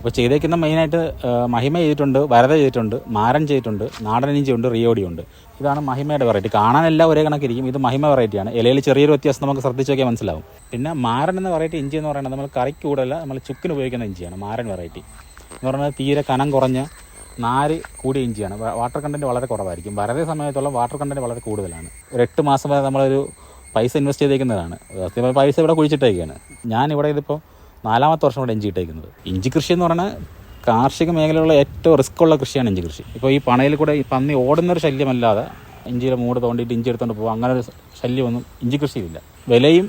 അപ്പോൾ ചെയ്തേക്കുന്ന മെയിനായിട്ട് മഹിമ ചെയ്തിട്ടുണ്ട്, വരത ചെയ്തിട്ടുണ്ട്, മാരൻ ചെയ്തിട്ടുണ്ട്, നാടൻ ഇഞ്ചി ഉണ്ട്, റിയോഡി ഉണ്ട്. ഇതാണ് മഹിമയുടെ വെറൈറ്റി. കാണാനെല്ലാം ഒരേ കണക്കിരിക്കും. ഇത് മഹിമ വെറൈറ്റിയാണ്. ഇലയിൽ ചെറിയൊരു വ്യത്യാസം നമുക്ക് ശ്രദ്ധിച്ച് നോക്കിയാൽ മനസ്സിലാവും. പിന്നെ മാരൻ എന്ന വെറൈറ്റി ഇഞ്ചി എന്ന് പറയുന്നത് നമ്മൾ കറിക്ക് കൂടല്ല, നമ്മൾ ചുക്കിന് ഉപയോഗിക്കുന്ന ഇഞ്ചിയാണ് മാരൻ വെറൈറ്റി എന്ന് പറയുന്നത്. തീരെ കനം കുറഞ്ഞ നാര് കൂടിയ ഇഞ്ചിയാണ്. വാട്ടർ കണ്ടൻറ്റ് വളരെ കുറവായിരിക്കും. വരതേ സമയത്തുള്ള വാട്ടർ കണ്ടൻറ്റ് വളരെ കൂടുതലാണ്. ഒരു 8 മാസം വരെ നമ്മളൊരു പൈസ ഇൻവെസ്റ്റ് ചെയ്തേക്കുന്നതാണ്. പൈസ ഇവിടെ കുഴിച്ചിട്ടേക്കാണ്. ഞാനിവിടെ ഇതിപ്പോൾ 4ാമത്തെ വർഷം കൂടെ ഇഞ്ചി ഇട്ടേക്കുന്നത്. ഇഞ്ചി കൃഷി എന്ന് പറഞ്ഞാൽ കാർഷിക മേഖലയിലുള്ള ഏറ്റവും റിസ്ക് ഉള്ള കൃഷിയാണ് ഇഞ്ചി കൃഷി. ഇപ്പോൾ ഈ പണയിൽ കൂടെ ഈ പന്നി ഓടുന്നൊരു ശല്യമല്ലാതെ ഇഞ്ചിയുടെ മൂട് തോണ്ടിയിട്ട് ഇഞ്ചി എടുത്തുകൊണ്ട് പോകുക, അങ്ങനെ ഒരു ശല്യമൊന്നും ഇഞ്ചി കൃഷിയില്ല. വിലയും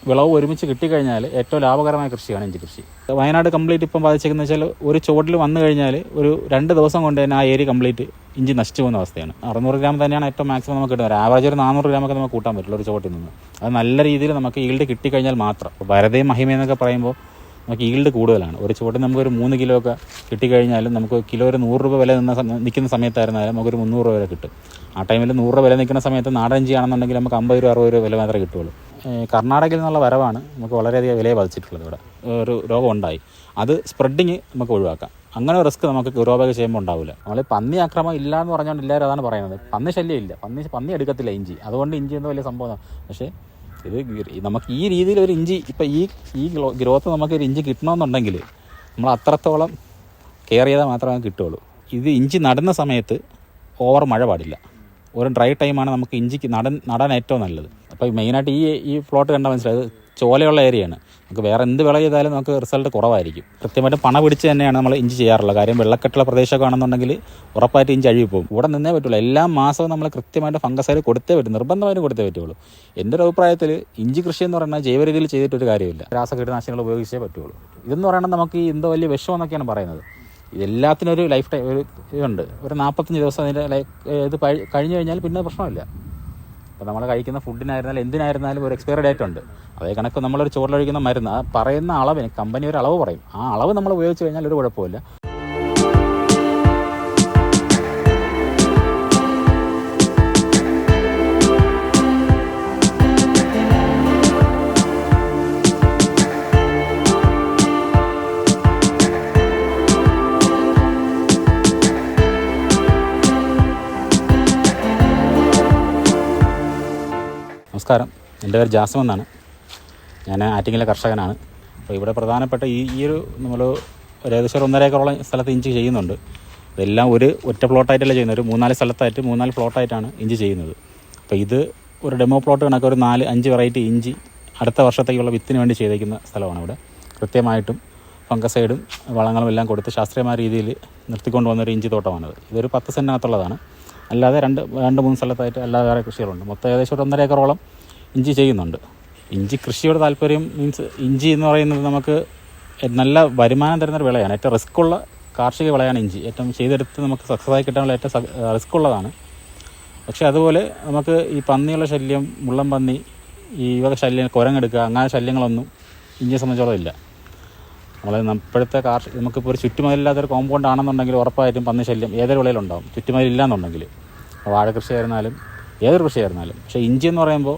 വിളവും ഒരുമിച്ച് കിട്ടിക്കഴിഞ്ഞാൽ ഏറ്റവും ലാഭകരമായ കൃഷിയാണ് ഇഞ്ചി കൃഷി. വയനാട് കംപ്ലീറ്റ് ഇപ്പം ബാധിച്ചേക്കുന്നത് വെച്ചാൽ ഒരു ചുവട്ടിൽ വന്നു കഴിഞ്ഞാൽ ഒരു 2 ദിവസം കൊണ്ട് തന്നെ ആ ഏരിയ കംപ്ലീറ്റ് ഇഞ്ചി നശിച്ചു പോകുന്ന അവസ്ഥയാണ്. 600 ഗ്രാം തന്നെയാണ് ഏറ്റവും മാക്സിമം നമുക്ക് കിട്ടുന്നത്. ആവറേജ് ഒരു 400 ഗ്രാമൊക്കെ നമുക്ക് കൂട്ടാൻ പറ്റുള്ളൂ ഒരു ചുവട്ടിൽ നിന്ന്. അത് നല്ല രീതിയിൽ നമുക്ക് ഈൽഡ് കിട്ടിക്കഴിഞ്ഞാൽ മാത്രം. വരതയും മഹിമയെന്നൊക്കെ പറയുമ്പോൾ നമുക്ക് ഈൽഡ് കൂടുതലാണ്. ഒരു ചുവട്ടിൽ നമുക്കൊരു 3 കിലോ ഒക്കെ കിട്ടിക്കഴിഞ്ഞാലും നമുക്ക് കിലോ ഒരു 100 രൂപ വില നിൽക്കുന്ന സമയത്തായിരുന്നാലും നമുക്കൊരു 300 രൂപ വരെ കിട്ടും. ആ ടൈമിൽ 100 രൂപ വില നിൽക്കുന്ന സമയത്ത് നാടൻ ഇഞ്ചി ആണെന്നുണ്ടെങ്കിൽ നമുക്ക് 50 രൂപ 60 രൂപ വില മാത്രമേ കിട്ടുള്ളൂ. കർണാടകയിൽ നിന്നുള്ള വരവാണ് നമുക്ക് വളരെയധികം വിലയെ ബാധിച്ചിട്ടുള്ളത്. ഇവിടെ ഒരു രോഗം ഉണ്ടായി, അത് സ്പ്രെഡിങ് നമുക്ക് ഒഴിവാക്കാം. അങ്ങനെ റിസ്ക് നമുക്ക് ഗ്രോ ബാഗ് ചെയ്യുമ്പോൾ ഉണ്ടാവില്ല. നമ്മൾ പന്നി ആക്രമണം ഇല്ല എന്ന് പറഞ്ഞുകൊണ്ട് എല്ലാവരും അതാണ് പറയുന്നത്. പന്നി ശല്യം ഇല്ല, പന്നി എടുക്കത്തില്ല ഇഞ്ചി, അതുകൊണ്ട് ഇഞ്ചി എന്തോ വലിയ സംഭവമാണ്. പക്ഷേ ഇത് നമുക്ക് ഈ രീതിയിൽ ഒരു ഇഞ്ചി ഇപ്പം ഈ ഗ്രോത്ത് നമുക്കൊരു ഇഞ്ചി കിട്ടണമെന്നുണ്ടെങ്കിൽ നമ്മൾ അത്രത്തോളം കെയർ ചെയ്താൽ മാത്രമേ കിട്ടുള്ളൂ. ഇത് ഇഞ്ചി നടുന്ന സമയത്ത് ഓവർ മഴ പാടില്ല. ഒരു ഡ്രൈ ടൈമാണ് നമുക്ക് ഇഞ്ചിക്ക് നടാൻ ഏറ്റവും നല്ലത്. അപ്പോൾ മെയിനായിട്ട് ഈ പ്ലോട്ട് കണ്ടാൽ മനസ്സിലായത് ചോലയുള്ള ഏരിയയാണ്. നമുക്ക് വേറെ എന്ത് വിള ചെയ്താലും നമുക്ക് റിസൾട്ട് കുറവായിരിക്കും. കൃത്യമായിട്ട് പണ പിടിച്ച് തന്നെയാണ് നമ്മൾ ഇഞ്ചി ചെയ്യാറുള്ളത്. കാര്യം വെള്ളക്കെട്ടുള്ള പ്രദേശമൊക്കെ ആണെന്നുണ്ടെങ്കിൽ ഉറപ്പായിട്ട് ഇഞ്ചി അഴുകി പോകും. ഇവിടെ നിന്നേ പറ്റുള്ളൂ. എല്ലാ മാസവും നമ്മൾ കൃത്യമായിട്ട് ഫംഗസൈഡ് കൊടുത്തേ പറ്റും, നിർബന്ധമായിട്ടും കൊടുത്തേ പറ്റുള്ളൂ. എൻ്റെ ഒരു അഭിപ്രായത്തിൽ ഇഞ്ചി കൃഷി എന്ന് പറഞ്ഞാൽ ജൈവ രീതിയിൽ ചെയ്തിട്ടൊരു കാര്യമില്ല. രാസകീടനാശിനികൾ ഉപയോഗിച്ചേ പറ്റുള്ളൂ. ഇതെന്ന് പറയുന്നത് നമുക്ക് ഈ എന്തോ വലിയ വിഷം എന്നൊക്കെയാണ് പറയുന്നത്. ഇതെല്ലാത്തിനും ഒരു ലൈഫ് ടൈം ഒരു ഇതുണ്ട്. ഒരു 45 ദിവസം അതിൻ്റെ ഇത് കഴിഞ്ഞ് കഴിഞ്ഞാൽ പിന്നെ പ്രശ്നമില്ല. അപ്പോൾ നമ്മൾ കഴിക്കുന്ന ഫുഡിനായിരുന്നാലും എന്തിനായിരുന്നാലും ഒരു എക്സ്പയറി ഡേറ്റ് ഉണ്ട്. അതേ കണക്ക് നമ്മളൊരു ചോറിലൊഴിക്കുന്ന മരുന്ന് ആ പറയുന്ന അളവിന് കമ്പനി ഒരു അളവ് പറയും. ആ അളവ് നമ്മൾ ഉപയോഗിച്ച് കഴിഞ്ഞാൽ ഒരു കുഴപ്പമില്ല. നമസ്കാരം, എൻ്റെ പേര് ജാസിം എന്നാണ്. ഞാൻ ആറ്റിങ്ങലെ കർഷകനാണ്. അപ്പോൾ ഇവിടെ പ്രധാനപ്പെട്ട ഈ ഒരു നമ്മൾ ഏകദേശം 1.5 ഏക്കറോളം സ്ഥലത്ത് ഇഞ്ചി ചെയ്യുന്നുണ്ട്. ഇതെല്ലാം ഒറ്റ പ്ലോട്ടായിട്ടല്ല ചെയ്യുന്നത്. ഒരു 3-4 സ്ഥലത്തായിട്ട് 3-4 പ്ലോട്ടായിട്ടാണ് ഇഞ്ചി ചെയ്യുന്നത്. അപ്പോൾ ഇത് ഒരു ഡെമോ പ്ലോട്ട് കണക്ക് ഒരു 4-5 വെറൈറ്റി ഇഞ്ചി അടുത്ത വർഷത്തേക്കുള്ള വിത്തിന് വേണ്ടി ചെയ്തേക്കുന്ന സ്ഥലമാണ്. ഇവിടെ കൃത്യമായിട്ടും ഫംഗസൈഡും വളങ്ങളും എല്ലാം കൊടുത്ത് ശാസ്ത്രീയമായ രീതിയിൽ നിർത്തിക്കൊണ്ട് വന്നൊരു ഇഞ്ചി തോട്ടമാണത്. ഇതൊരു 10 സെൻറ്റിനകത്തുള്ളതാണ്. അല്ലാതെ 2-3 സ്ഥലത്തായിട്ട് അല്ലാതെ വേറെ കൃഷികളുണ്ട്. മൊത്തം ഏകദേശം ഒരു 1.5 ഏക്കറോളം ഇഞ്ചി ചെയ്യുന്നുണ്ട്. ഇഞ്ചി കൃഷിയോട് താല്പര്യം മീൻസ് ഇഞ്ചി എന്ന് പറയുന്നത് നമുക്ക് നല്ല വരുമാനം തരുന്നൊരു വിളയാണ്. ഏറ്റവും റിസ്ക്കുള്ള കാർഷിക വിളയാണ് ഇഞ്ചി. ഏറ്റവും ചെയ്തെടുത്ത് നമുക്ക് സക്സസ്സായി കിട്ടാനുള്ള ഏറ്റവും റിസ്ക്കുള്ളതാണ്. പക്ഷേ അതുപോലെ നമുക്ക് ഈ പന്നിയുള്ള ശല്യം, മുള്ളം പന്നി, ഈ വക ശല്യം, കുരങ്ങെടുക്കുക, അങ്ങനെ ശല്യങ്ങളൊന്നും ഇഞ്ചിയെ സംബന്ധിച്ചോളം ഇല്ല. ഇപ്പോഴത്തെ നമുക്കിപ്പോൾ ഒരു ചുറ്റുമതിലില്ലാത്തൊരു കോമ്പൗണ്ട് ആണെന്നുണ്ടെങ്കിൽ ഉറപ്പായിട്ടും പന്നി ശല്യം ഏതൊരു വിളയിലുണ്ടാകും. ചുറ്റുമതിലില്ല എന്നുണ്ടെങ്കിൽ വാഴ കൃഷിയായിരുന്നാലും ഏതൊരു കൃഷിയായിരുന്നാലും. പക്ഷേ ഇഞ്ചി എന്ന് പറയുമ്പോൾ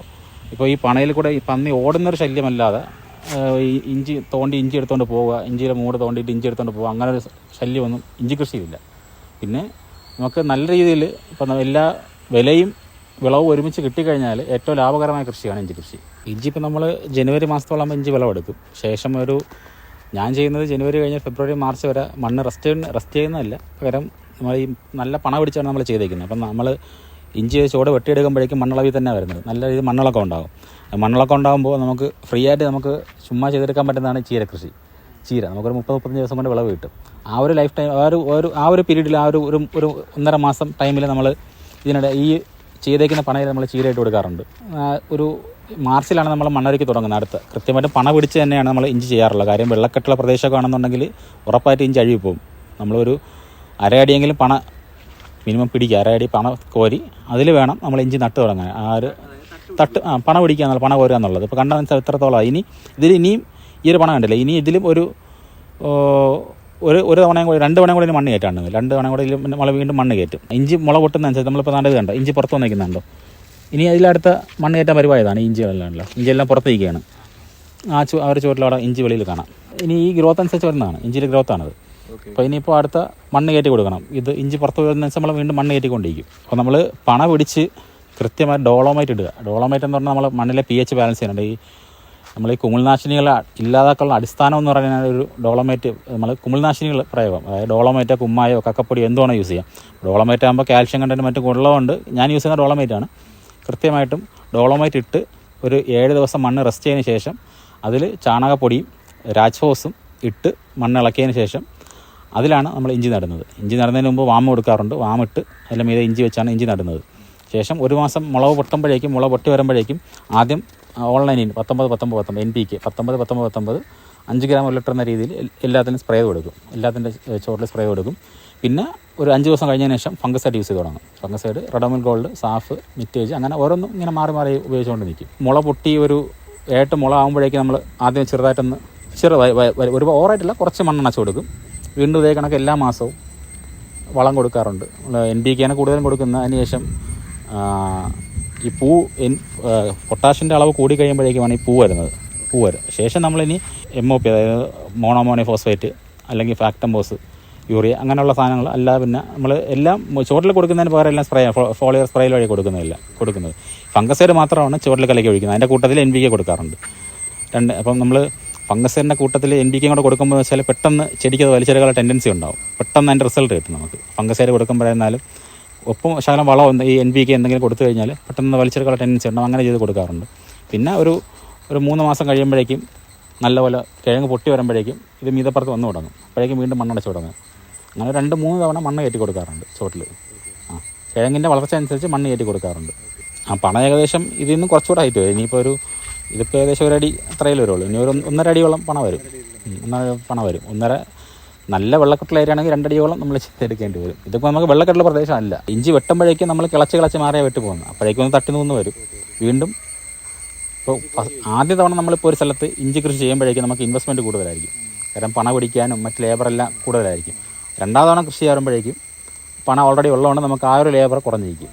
ഇപ്പോൾ ഈ പണയിൽ കൂടെ ഈ പന്നി ഓടുന്നൊരു ശല്യമല്ലാതെ ഈ ഇഞ്ചി എടുത്തുകൊണ്ട് പോവുക, ഇഞ്ചിയുടെ മൂട് തോണ്ടിയിട്ട് ഇഞ്ചി എടുത്തുകൊണ്ട് പോവുക, അങ്ങനെ ഒരു ശല്യമൊന്നും ഇഞ്ചി കൃഷിയില്ല. പിന്നെ നമുക്ക് നല്ല രീതിയിൽ ഇപ്പം എല്ലാ വിലയും വിളവും ഒരുമിച്ച് കിട്ടിക്കഴിഞ്ഞാൽ ഏറ്റവും ലാഭകരമായ കൃഷിയാണ് ഇഞ്ചി കൃഷി. ഇഞ്ചി ഇപ്പം നമ്മൾ ജനുവരി മാസത്തോളം ഇഞ്ചി വിളവെടുക്കും. ശേഷം ഞാൻ ചെയ്യുന്നത് ജനുവരി കഴിഞ്ഞ് ഫെബ്രുവരി മാർച്ച് വരെ മണ്ണ് റെസ്റ്റ് ചെയ്യുന്നതല്ല, പകരം നമ്മൾ ഈ നല്ല പണ പിടിച്ചാണ് നമ്മൾ ചെയ്തേക്കുന്നത്. അപ്പം നമ്മൾ ഇഞ്ചി ചുവട് വെട്ടിയെടുക്കുമ്പോഴേക്കും മണ്ണിളവിൽ തന്നെ വരുന്നത്. നല്ല രീതിയിൽ മണ്ണിളക്കം ഉണ്ടാകും. മണ്ണിളക്കം ഉണ്ടാകുമ്പോൾ നമുക്ക് ഫ്രീ ആയിട്ട് നമുക്ക് ചുമ്മാ ചെയ്തെടുക്കാൻ പറ്റുന്നതാണ് ചീര കൃഷി. ചീര നമുക്കൊരു 30-35 ദിവസം കൊണ്ട് വിളവ് കിട്ടും. ആ ഒരു ലൈഫ് ടൈം ആ ഒരു പീരീഡിൽ ഒരു 1.5 മാസം ടൈമിൽ നമ്മൾ ഇതിനിടെ ഈ ചെയ്തേക്കുന്ന പണയിൽ നമ്മൾ ചീരയിട്ട് കൊടുക്കാറുണ്ട്. ഒരു മാർച്ചിലാണ് നമ്മൾ മണ്ണൊരുക്കി തുടങ്ങുന്നത്. അടുത്ത് കൃത്യമായിട്ട് പണ പിടിച്ച് തന്നെയാണ് നമ്മൾ ഇഞ്ചി ചെയ്യാറുള്ളത്. കാര്യം വെള്ളക്കെട്ടുള്ള പ്രദേശമൊക്കെ ആണെന്നുണ്ടെങ്കിൽ ഉറപ്പായിട്ട് ഇഞ്ചി അഴുകി പോകും. നമ്മളൊരു അരയടിയെങ്കിലും മിനിമം പിടിക്കുക, അരയടി പണ കോരി അതിൽ വേണം നമ്മൾ ഇഞ്ചി നട്ട് തുടങ്ങാൻ. ആ ഒരു പണ പിടിക്കുക, പണ കോരുക എന്നുള്ളത്. ഇപ്പോൾ കണ്ട മനസ്സിലാവും എത്രത്തോളം. ഇനിയും ഈ ഒരു പണം കണ്ടില്ല. ഇനി ഇതിലും ഒരു തവണയും കൂടി 2 തവണയും കൂടി മണ്ണ് കയറ്റാണ്. 2 തവണ കൂടി നമ്മൾ വീണ്ടും മണ്ണ് കയറ്റും. ഇഞ്ചി മുള പൊട്ടുന്നതനുസരിച്ച് നമ്മളിപ്പോൾ നാണ്ടത് കണ്ടോ, ഇഞ്ചി പുറത്ത് വന്നിരിക്കുന്നുണ്ടോ. ഇനി അതിലടുത്ത മണ്ണ് കയറ്റാൻ പരിപാടിയതാണ്. ഇഞ്ചിയെല്ലാം പുറത്തേക്കാണ്. ആ ഒരു ചുവട്ടിലവിടെ ഇഞ്ചി വെളിയിൽ കാണാം. ഇനി ഈ ഗ്രോത്ത് അനുസരിച്ച് വരുന്നതാണ്, ഇഞ്ചിയുടെ ഗ്രോത്താണത്. അപ്പോൾ ഇനിയിപ്പോൾ അടുത്ത മണ്ണ് കയറ്റി കൊടുക്കണം. ഇത് ഇഞ്ചി പുറത്ത് വരുന്ന നമ്മൾ വീണ്ടും മണ്ണ് കയറ്റിക്കൊണ്ടിരിക്കും. അപ്പോൾ നമ്മൾ പണ പിടിച്ച് കൃത്യമായി ഡോളോമൈറ്റ് ഇടുക. ഡോളോമൈറ്റ് എന്ന് പറഞ്ഞാൽ നമ്മൾ മണ്ണിലെ pH ബാലൻസ് ചെയ്യുന്നുണ്ട്. നമ്മൾ ഈ കുമിൾനാശിനികളെ ഇല്ലാതാക്കാനുള്ള അടിസ്ഥാനം എന്ന് പറയുന്നത് ഒരു ഡോളോമൈറ്റ്, നമ്മൾ കുമിൾനാശിനികൾ പ്രയോഗം, അതായത് ഡോളോമൈറ്റോ കുമ്മായോ കക്കപ്പൊടി എന്തുവാണോ യൂസ് ചെയ്യാം. ഡോളോമൈറ്റ് ആകുമ്പോൾ കാൽഷ്യം കണ്ടന്റ് മറ്റും ഉള്ളതുകൊണ്ട് ഞാൻ യൂസ് ചെയ്യുന്ന ഡോളോമൈറ്റാണ്. കൃത്യമായിട്ടും ഡോളോമൈറ്റ് ഇട്ട് ഒരു 7 ദിവസം മണ്ണ് റെസ്റ്റ് ചെയ്തതിന് ശേഷം അതിൽ ചാണകപ്പൊടിയും രാജ്ഫോസും ഇട്ട് മണ്ണ് ഇളക്കിയതിന് ശേഷം അതിലാണ് നമ്മൾ ഇഞ്ചി നടുന്നത്. ഇഞ്ചി നടുന്നതിന് മുമ്പ് വാമ കൊടുക്കാറുണ്ട്. വാമിട്ട് അതിൽ മീതെ ഇഞ്ചി വെച്ചാണ് ഇഞ്ചി നടുന്നത്. ശേഷം ഒരു മാസം മുളക് പൊട്ടി വരുമ്പോഴേക്കും ആദ്യം ഓൺലൈനിൽ 19-19-19 NPK 19-19-19 5 ഗ്രാം 1 ലിറ്റർ എന്ന രീതിയിൽ എല്ലാത്തിനും സ്പ്രേ കൊടുക്കും. എല്ലാത്തിൻ്റെ ചോട്ടിൽ സ്പ്രേ കൊടുക്കും. പിന്നെ ഒരു 5 ദിവസം കഴിഞ്ഞതിന് ശേഷം ഫംഗസൈഡ് യൂസ് ചെയ്ത് തുടങ്ങും. ഫംഗസൈഡ് റെഡോമിൽ ഗോൾഡ്, സാഫ്, മിറ്റേജ് അങ്ങനെ ഓരോന്നും ഇങ്ങനെ മാറി മാറി ഉപയോഗിച്ചുകൊണ്ട് നിൽക്കും. മുള പൊട്ടി ഒരു 8 മുള ആകുമ്പോഴേക്കും നമ്മൾ ആദ്യം ചെറുതായിട്ടൊന്ന് ഒരു ഓവറായിട്ടില്ല, കുറച്ച് മണ്ണെണ്ണച്ച് കൊടുക്കും. വീണ്ടും ഇതേ കണക്ക് എല്ലാ മാസവും വളം കൊടുക്കാറുണ്ട്. NPK ആണ് കൂടുതലും കൊടുക്കുന്നത്. അതിനുശേഷം ഈ പൊട്ടാഷിൻ്റെ അളവ് കൂടി കഴിയുമ്പോഴേക്കുമാണ് ഈ പൂ വരും. ശേഷം നമ്മളിനി MOP, അതായത് മോണോമോണി ഫോസ്ഫേറ്റ് അല്ലെങ്കിൽ ഫാക്ടംബോസ്, യൂറിയ അങ്ങനെയുള്ള സാധനങ്ങൾ അല്ലാതെ പിന്നെ നമ്മൾ എല്ലാം ചുവട്ടിൽ കൊടുക്കുന്നതിന് പകരം എല്ലാം ഫോളിയർ സ്പ്രേയിൽ വഴി കൊടുക്കുന്നത്. ഫംഗസൈഡ് മാത്രമാണ് ചുവട്ടിൽ കലക്കി ഒഴിക്കുന്നത്. അതിൻ്റെ കൂട്ടത്തിൽ NPK കൊടുക്കാറുണ്ട്. അപ്പം നമ്മൾ ഫംഗസൈഡിൻ്റെ കൂട്ടത്തിൽ NPK കൂടെ കൊടുക്കുമ്പോൾ വെച്ചാൽ പെട്ടെന്ന് ചെടിക്ക് അത് വലിച്ചെടുക്കാനുള്ള ടെൻഡൻസി ഉണ്ടാവും. പെട്ടെന്ന് അതിൻ്റെ റിസൾട്ട് കിട്ടും നമുക്ക്. ഫംഗസൈഡ് കൊടുക്കുമ്പോഴായിരുന്നാലും ഒപ്പം ശകലം വളം ഈ NPK എന്തെങ്കിലും കൊടുത്തു കഴിഞ്ഞാൽ പെട്ടെന്ന് വലിച്ചെടുക്കാനുള്ള ടെൻഡൻസി ഉണ്ടാവും. അങ്ങനെ ചെയ്ത് കൊടുക്കാറുണ്ട്. പിന്നെ ഒരു 3 മാസം കഴിയുമ്പോഴേക്കും നല്ലപോലെ കിഴങ്ങ് പൊട്ടി വരുമ്പോഴേക്കും ഇത് മീതപ്പുറത്ത് വന്നു തുടങ്ങും. അപ്പോഴേക്കും വീണ്ടും മണ്ണടച്ച് തുടങ്ങും. അങ്ങനെ 2-3 തവണ മണ്ണ് കയറ്റി കൊടുക്കാറുണ്ട് ചോട്ടിൽ. കിഴങ്ങിൻ്റെ വളർച്ച അനുസരിച്ച് മണ്ണ് കയറ്റി കൊടുക്കാറുണ്ട്. പണം ഏകദേശം ഇതിൽ നിന്ന് കുറച്ചുകൂടെ ഹൈറ്റ് വരും. ഇനിയിപ്പോൾ ഇതിപ്പോൾ ഏകദേശം 1 അടി അത്രയിൽ വരുള്ളൂ. ഇനി ഒരു 1.5 അടിയോളം പണം വരും. 1.5 നല്ല വെള്ളക്കെട്ടുള്ള ഏരിയയാണെങ്കിൽ 2 അടിയോളം നമ്മൾ എടുക്കേണ്ടി വരും. ഇതിപ്പോൾ നമുക്ക് വെള്ളക്കെട്ടുള്ള പ്രദേശമല്ല. ഇഞ്ചി വെട്ടുമ്പോഴേക്കും നമ്മൾ കിളച്ച് മാറിയാൽ വെട്ടി പോകുന്നത്. അപ്പോഴേക്കും ഒന്ന് തട്ടി നിന്ന് വരും. വീണ്ടും ഇപ്പോൾ ആദ്യ തവണ നമ്മളിപ്പോൾ ഒരു സ്ഥലത്ത് ഇഞ്ചി കൃഷി ചെയ്യുമ്പോഴേക്കും നമുക്ക് ഇൻവെസ്റ്റ്മെൻറ്റ് കൂടുതലായിരിക്കും. കാരണം പണം പിടിക്കാനും മറ്റ് ലേബറെല്ലാം കൂടുതലായിരിക്കും. 2ാം തവണ കൃഷി ചെയ്യുമ്പോഴേക്കും പണം ഓൾറെഡി ഉള്ളതുകൊണ്ട് നമുക്ക് ആ ഒരു ലേബർ കുറഞ്ഞിരിക്കും.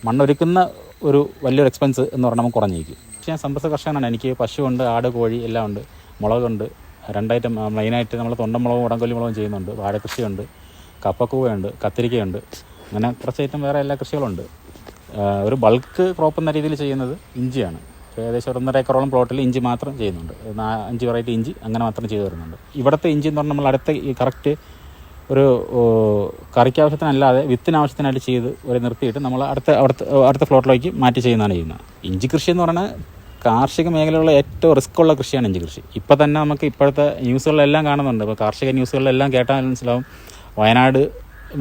മണ്ണൊരുക്കുന്ന ഒരു വലിയൊരു എക്സ്പെൻസ് എന്ന് പറഞ്ഞാൽ നമുക്ക് കുറഞ്ഞിരിക്കും. പക്ഷേ ഞാൻ സമ്പത്ത് കർഷകനാണ്. എനിക്ക് പശുവുണ്ട്, ആട്, കോഴി എല്ലാം ഉണ്ട്. മുളകുണ്ട്, 2 ഐറ്റം. മെയിനായിട്ട് നമ്മൾ തൊണ്ടമുളകും ഉടങ്കൊല്ലി മുളകും ചെയ്യുന്നുണ്ട്. വാഴക്കൃഷിയുണ്ട്, കപ്പക്കൂവയുണ്ട്, കത്തിരിക്കയുണ്ട്. അങ്ങനെ കുറച്ച് ഐറ്റം വേറെ എല്ലാ കൃഷികളുണ്ട്. ഒരു ബൾക്ക് ക്രോപ്പ് എന്ന രീതിയിൽ ചെയ്യുന്നത് ഇഞ്ചിയാണ്. ഏകദേശം 1.5 ഏക്കറോളം പ്ലോട്ടിൽ ഇഞ്ചി മാത്രം ചെയ്യുന്നുണ്ട്. 5 വെറൈറ്റി ഇഞ്ചി അങ്ങനെ മാത്രം ചെയ്തു വരുന്നുണ്ട്. ഇവിടുത്തെ ഇഞ്ചി എന്ന് പറഞ്ഞാൽ നമ്മൾ അടുത്ത ഈ കറക്റ്റ് ഒരു കറിക്കാവശ്യത്തിനല്ലാതെ വിത്തിനാവശ്യത്തിനായിട്ട് ചെയ്ത് ഒരു നിർത്തിയിട്ട് നമ്മൾ അടുത്ത പ്ലോട്ടിലേക്ക് മാറ്റി ചെയ്യുന്നത്. ഇഞ്ചി കൃഷി എന്ന് പറഞ്ഞാൽ കാർഷിക മേഖലയിലുള്ള ഏറ്റവും റിസ്ക് ഉള്ള കൃഷിയാണ് ഇഞ്ചി കൃഷി. ഇപ്പോൾ തന്നെ നമുക്ക് ഇപ്പോഴത്തെ ന്യൂസുകളിലെല്ലാം കാണുന്നുണ്ട്. ഇപ്പോൾ കാർഷിക ന്യൂസുകളിലെല്ലാം കേട്ടാൽ മനസ്സിലാവും, വയനാട്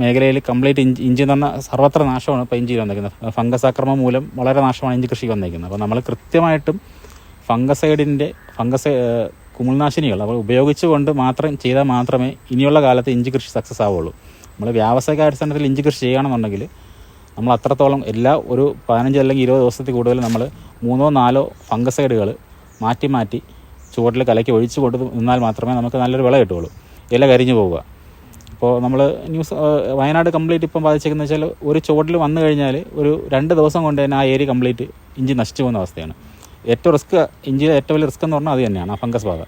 മേഖലയിൽ കംപ്ലീറ്റ് ഇഞ്ചി എന്ന് പറഞ്ഞാൽ സർവത്ര നാശമാണ് ഇപ്പോൾ ഇഞ്ചി വന്നിരിക്കുന്നത്. ഫംഗസ് ആക്രമണം മൂലം വളരെ നാശമാണ് ഇഞ്ചി കൃഷിക്ക് വന്നിരിക്കുന്നത്. അപ്പോൾ നമ്മൾ കൃത്യമായിട്ടും കുമിൾനാശിനികൾ അവർ ഉപയോഗിച്ചുകൊണ്ട് ചെയ്താൽ മാത്രമേ ഇനിയുള്ള കാലത്ത് ഇഞ്ചി കൃഷി സക്സസ് ആവുള്ളൂ. നമ്മൾ വ്യാവസായിക അടിസ്ഥാനത്തിൽ ഇഞ്ചി കൃഷി ചെയ്യുകയാണെന്നുണ്ടെങ്കിൽ നമ്മൾ അത്രത്തോളം ഒരു 15 അല്ലെങ്കിൽ 20 ദിവസത്തിൽ കൂടുതൽ നമ്മൾ 3-4 ഫംഗസൈഡുകൾ മാറ്റി ചുവട്ടിൽ കലക്കി ഒഴിച്ചു കൊണ്ട് നിന്നാൽ മാത്രമേ നമുക്ക് നല്ലൊരു വിള കിട്ടുകയുള്ളൂ. ഇല കരിഞ്ഞു പോവുക. ഇപ്പോൾ നമ്മൾ വയനാട് കംപ്ലീറ്റ് ഇപ്പം ബാധിച്ചേക്കുന്നത് വെച്ചാൽ ഒരു ചുവട്ടിൽ വന്നു കഴിഞ്ഞാൽ ഒരു 2 ദിവസം കൊണ്ട് തന്നെ ആ ഏരിയ കംപ്ലീറ്റ് ഇഞ്ചി നശിച്ചു പോകുന്ന അവസ്ഥയാണ്. ഏറ്റവും റിസ്ക്, ഇഞ്ചിയുടെ ഏറ്റവും വലിയ റിസ്ക് എന്ന് പറഞ്ഞാൽ അത് തന്നെയാണ്, ആ ഫംഗസ് ബാധ.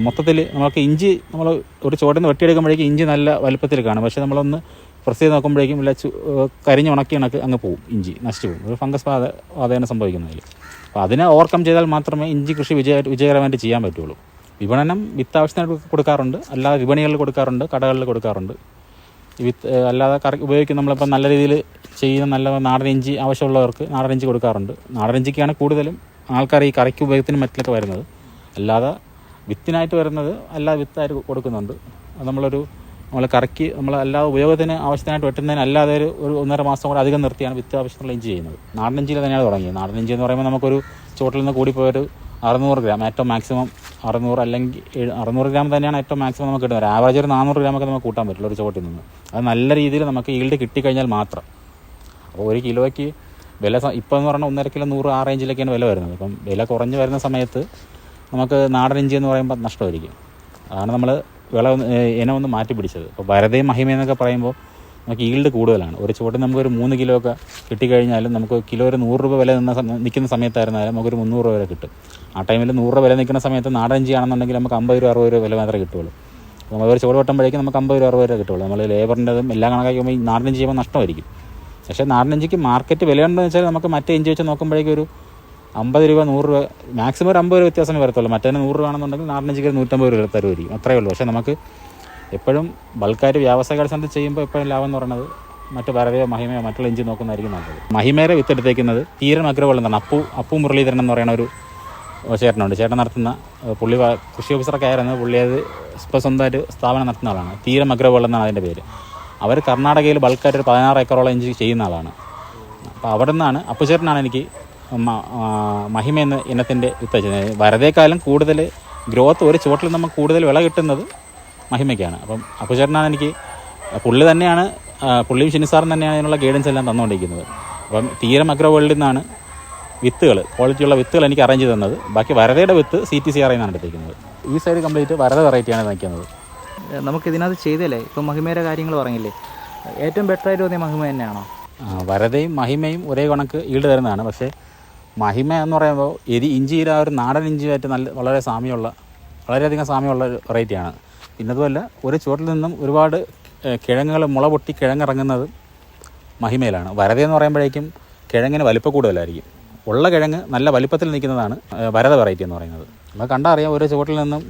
മൊത്തത്തിൽ നമുക്ക് ഇഞ്ചി നമ്മൾ ഒരു ചുവട്ടിൽ നിന്ന് വെട്ടിയെടുക്കുമ്പോഴേക്കും ഇഞ്ചി നല്ല വലുപ്പത്തിൽ കാണും. പക്ഷേ നമ്മളൊന്ന് പ്രസ് ചെയ്ത് നോക്കുമ്പോഴേക്കും കരിഞ്ഞ് ഉണക്കി അങ്ങ് പോവും, ഇഞ്ചി നശിച്ചു പോകും. ഒരു ഫംഗസ് ബാധയാണ് സംഭവിക്കുന്നതിൽ. അപ്പോൾ അതിനെ ഓവർകം ചെയ്താൽ മാത്രമേ ഇഞ്ചി കൃഷി വിജയകരമായിട്ട് ചെയ്യാൻ പറ്റുള്ളൂ. വിപണനം വിത്ത് ആവശ്യത്തിന് കൊടുക്കാറുണ്ട്, അല്ലാതെ വിപണികളിൽ കൊടുക്കാറുണ്ട്, കടകളിൽ കൊടുക്കാറുണ്ട്. അല്ലാതെ ഉപയോഗിക്കുന്ന നമ്മളിപ്പോൾ നല്ല രീതിയിൽ ചെയ്യുന്ന നല്ല നാടൻ ഇഞ്ചി ആവശ്യമുള്ളവർക്ക് നാടൻ ഇഞ്ചി കൊടുക്കാറുണ്ട്. നാടൻ ഇഞ്ചിക്കാണ് കൂടുതലും ആൾക്കാർ ഈ കറിക്ക് ഉപയോഗത്തിന് മറ്റിലൊക്കെ വരുന്നത്. അല്ലാതെ വിത്തിനായിട്ട് വരുന്നത് അല്ലാതെ വിത്തായിട്ട് കൊടുക്കുന്നുണ്ട്. അത് നമ്മൾ കറിക്ക് അല്ലാതെ ഉപയോഗത്തിന് ആവശ്യത്തിനായിട്ട് വെട്ടുന്നതിന് അല്ലാതെ ഒരു 1.5 മാസം കൂടെ അധികം നിർത്തിയാണ് വിത്ത് ആവശ്യമുള്ള ഇഞ്ചി ചെയ്യുന്നത്. നാടൻ ഇഞ്ചിയിൽ തന്നെയാണ് തുടങ്ങിയത്. നാടൻ ഇഞ്ചി എന്ന് പറയുമ്പോൾ നമുക്കൊരു ചുവട്ടിൽ നിന്ന് കൂടിപ്പോയൊരു 600 ഗ്രാം, ഏറ്റവും മാക്സിമം 600 അല്ലെങ്കിൽ 600 ഗ്രാം തന്നെയാണ് ഏറ്റവും മാക്സിമം നമുക്ക് കിട്ടുന്നത്. ആവറേജ് ഒരു 400 ഗ്രാമൊക്കെ നമുക്ക് കൂട്ടാൻ പറ്റില്ല ഒരു ചുവട്ടിൽ നിന്ന്. അത് നല്ല രീതിയിൽ നമുക്ക് ഈൽഡ് കിട്ടിക്കഴിഞ്ഞാൽ മാത്രം. അപ്പോൾ 1 കിലോയ്ക്ക് വില ഇപ്പോൾ എന്ന് പറഞ്ഞാൽ 1.5 കിലോ 100 ആ റേഞ്ചിലൊക്കെയാണ് വില വരുന്നത്. അപ്പം വില കുറഞ്ഞ് വരുന്ന സമയത്ത് നമുക്ക് നാടൻ ഇഞ്ചി എന്ന് പറയുമ്പോൾ നഷ്ടമായിരിക്കും. അതാണ് നമ്മൾ ഇനം ഒന്ന് മാറ്റി പിടിച്ചത്. ഇപ്പോൾ ഭരതയും മഹിമയെന്നൊക്കെ പറയുമ്പോൾ നമുക്ക് ഈൽഡ് കൂടുതലാണ്. ഒരു ചുവട്ടിൽ നമുക്കൊരു 3 കിലോ ഒക്കെ കിട്ടിക്കഴിഞ്ഞാലും നമുക്ക് കിലോ ഒരു 100 രൂപ വില നിൽക്കുന്ന സമയത്തായിരുന്നാലും നമുക്കൊരു 300 രൂപ വരെ കിട്ടും. ആ ടൈമിൽ 100 രൂപ വില നിൽക്കുന്ന സമയത്ത് നാടൻ ഇഞ്ചി ആണെന്നുണ്ടെങ്കിൽ നമുക്ക് 50 രൂപ 60 രൂപ വില മാത്രമേ കിട്ടുള്ളൂ. നമ്മൾ ഒരു ചുവട് വെട്ടുമ്പോഴേക്കും നമുക്ക് 50 രൂപ 60 രൂപ കിട്ടുള്ളൂ. നമ്മൾ ലേബറിൻ്റെതും എല്ലാം കണക്കാക്കുമ്പോൾ ഈ നാടൻ ഇഞ്ചി ചെയ്യുമ്പോൾ നഷ്ടമായിരിക്കും. പക്ഷേ നാടൻ ഇഞ്ചിക്ക് മാർക്കറ്റ് വിലയുണ്ടെന്ന് വെച്ചാൽ നമുക്ക് മറ്റേ ഇഞ്ചി വെച്ച് നോക്കുമ്പോഴേക്കും ഒരു 50 രൂപ 100 രൂപ മാക്സിമം ഒരു 50 രൂപ വ്യത്യാസമേ വരത്തുള്ളൂ. മറ്റേ 100 രൂപ ആണെന്നുണ്ടെങ്കിൽ നാടൻ ഇഞ്ചിക്ക് 150 രൂപ തരുമായിരിക്കും, അത്രയേ ഉള്ളൂ. പക്ഷേ നമുക്ക് എപ്പോഴും ബൾക്കായിട്ട് വ്യാവസായിക അടിസ്ഥാനത്തിൽ ചെയ്യുമ്പോൾ എപ്പോഴും ലാഭം എന്ന് പറയുന്നത് മറ്റ് ഭാരതീയ മഹിമയോ മറ്റുള്ള ഇഞ്ചി നോക്കുന്നതായിരിക്കും നല്ലത്. മഹിമയുടെ വിത്തെടുത്തേക്കുന്നത് തീരൻ അഗ്രവൾ എന്നാണ്. അപ്പു മുരളീധരൻ എന്ന് പറയുന്ന ഒരു ചേട്ടനുണ്ട്. ചേട്ടൻ നടത്തുന്ന പുള്ളി കൃഷി ഓഫീസറൊക്കെ ആയിരുന്നു. പുള്ളി അത് ഇപ്പോൾ സ്വന്തമായിട്ട് സ്ഥാപനം നടത്തുന്ന ആളാണ്. തീരം അഗ്രവൾ എന്നാണ് അതിൻ്റെ പേര്. അവർ കർണാടകയിൽ ബൾക്കായിട്ട് ഒരു 16 ഏക്കറോളം ഇഞ്ചി ചെയ്യുന്ന ആളാണ്. അപ്പോൾ അവിടെ നിന്നാണ് അപ്പുചേട്ടനാണ് എനിക്ക് മഹിമ എന്ന ഇനത്തിൻ്റെ വിത്ത് വെച്ചത്. വരതേക്കാലം കൂടുതൽ ഗ്രോത്ത് ഒരു ചുവട്ടിൽ നമുക്ക് കൂടുതൽ വിള കിട്ടുന്നത് മഹിമയ്ക്കാണ്. അപ്പം അപ്പുചേട്ടനാണ് എനിക്ക് പുള്ളിയും ഷിനിസാറും തന്നെയാണ് അതിനുള്ള ഗൈഡൻസ് എല്ലാം തന്നുകൊണ്ടിരിക്കുന്നത്. അപ്പം തീരം അഗ്രോ വേൾഡിൽ നിന്നാണ് വിത്തുകൾ, ക്വാളിറ്റിയുള്ള വിത്തുകൾ എനിക്ക് അറേഞ്ച് തന്നത്. ബാക്കി വരതയുടെ വിത്ത് CTCR നിന്നാണ് എടുത്തിരിക്കുന്നത്. ഈ സൈഡ് കംപ്ലീറ്റ് വരത വെറൈറ്റിയാണ് നിൽക്കുന്നത്. നമുക്കിതിനകത്ത് ചെയ്തല്ലേ ഇപ്പം മഹിമയുടെ കാര്യങ്ങൾ പറഞ്ഞില്ലേ, ഏറ്റവും ബെറ്ററായിട്ട് തോന്നിയ മഹിമ തന്നെയാണോ? വരതയും മഹിമയും ഒരേ കണക്ക് ഈട് തരുന്നതാണ്. പക്ഷേ മഹിമ എന്ന് പറയുമ്പോൾ ഇഞ്ചിയുടെ ആ ഒരു നാടൻ ഇഞ്ചിയായിട്ട് വളരെയധികം സാമ്യമുള്ള ഒരു വെറൈറ്റിയാണ്. പിന്നതുമല്ല ഒരു ചുവട്ടിൽ നിന്നും ഒരുപാട് കിഴങ്ങുകൾ മുള പൊട്ടി കിഴങ്ങിറങ്ങുന്നത് മഹിമയിലാണ്. വരതയെന്ന് പറയുമ്പോഴേക്കും കിഴങ്ങിന് വലിപ്പം കൂടുതലായിരിക്കും. ഉള്ള കിഴങ്ങ് നല്ല വലിപ്പത്തിൽ നിൽക്കുന്നതാണ് വരത വെറൈറ്റി എന്ന് പറയുന്നത്. നമ്മൾ കണ്ടാൽ അറിയാം, ഒരു ചുവട്ടിൽ നിന്നും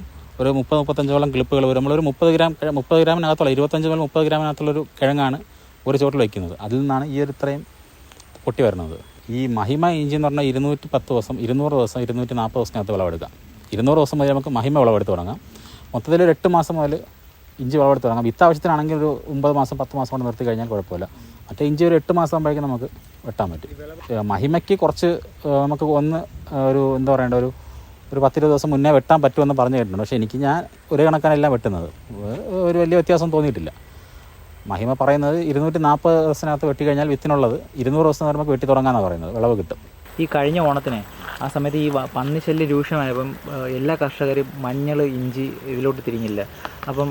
ഒരു 30-35ഓളം ക്ലിപ്പുകൾ വരും. നമ്മളൊരു 30 ഗ്രാമിനകത്തുള്ള 25 മുതൽ 30 ഗ്രാമിനകത്തുള്ളൊരു കിഴങ്ങാണ് ഒരു ചുവട്ടിൽ വയ്ക്കുന്നത്. അതിൽ നിന്നാണ് ഈ ഒരു ഇത്രയും പൊട്ടി വരുന്നത്. ഈ മഹിമ ഇഞ്ചി എന്ന് പറഞ്ഞാൽ 210 ദിവസം 200 ദിവസം 240 ദിവസത്തിനകത്ത് വിളവെടുക്കാം. 200 ദിവസം മുതൽ നമുക്ക് മഹിമ വിളവെടുത്ത് തുടങ്ങാം. മൊത്തത്തിൽ ഒരു 8 മാസം മുതൽ ഇഞ്ചി വിളവെടുത്ത് തുടങ്ങാം. വിത്ത് ആവശ്യത്തിനാണെങ്കിൽ ഒരു 9 മാസം 10 മാസം കൊണ്ട് നിർത്തി കഴിഞ്ഞാൽ കുഴപ്പമില്ല. മറ്റേ ഇഞ്ചി ഒരു 8 മാസം ആകുമ്പോഴേക്കും നമുക്ക് വെട്ടാൻ പറ്റും. മഹിമയ്ക്ക് കുറച്ച് നമുക്ക് ഒരു 10-20 ദിവസം മുന്നേ വെട്ടാൻ പറ്റുമെന്ന് പറഞ്ഞു കേട്ടിട്ടുണ്ട്. പക്ഷേ ഞാൻ ഒരേ കണക്കാനെല്ലാം വെട്ടുന്നത്, ഒരു വലിയ വ്യത്യാസം തോന്നിയിട്ടില്ല. മഹിമ പറയുന്നത് 240 ദിവസത്തിനകത്ത് വെട്ടി കഴിഞ്ഞാൽ വിത്തിനുള്ളത് 200 ദിവസം നമുക്ക് വെട്ടി തുടങ്ങാമെന്നാണ് പറയുന്നത്, വിളവ് കിട്ടും. ഈ കഴിഞ്ഞ ഓണത്തിന് ആ സമയത്ത് ഈ പന്നിശല്യം രൂക്ഷമായപ്പം എല്ലാ കർഷകരും മഞ്ഞൾ ഇഞ്ചി ഇതിലോട്ട് തിരിഞ്ഞില്ല. അപ്പം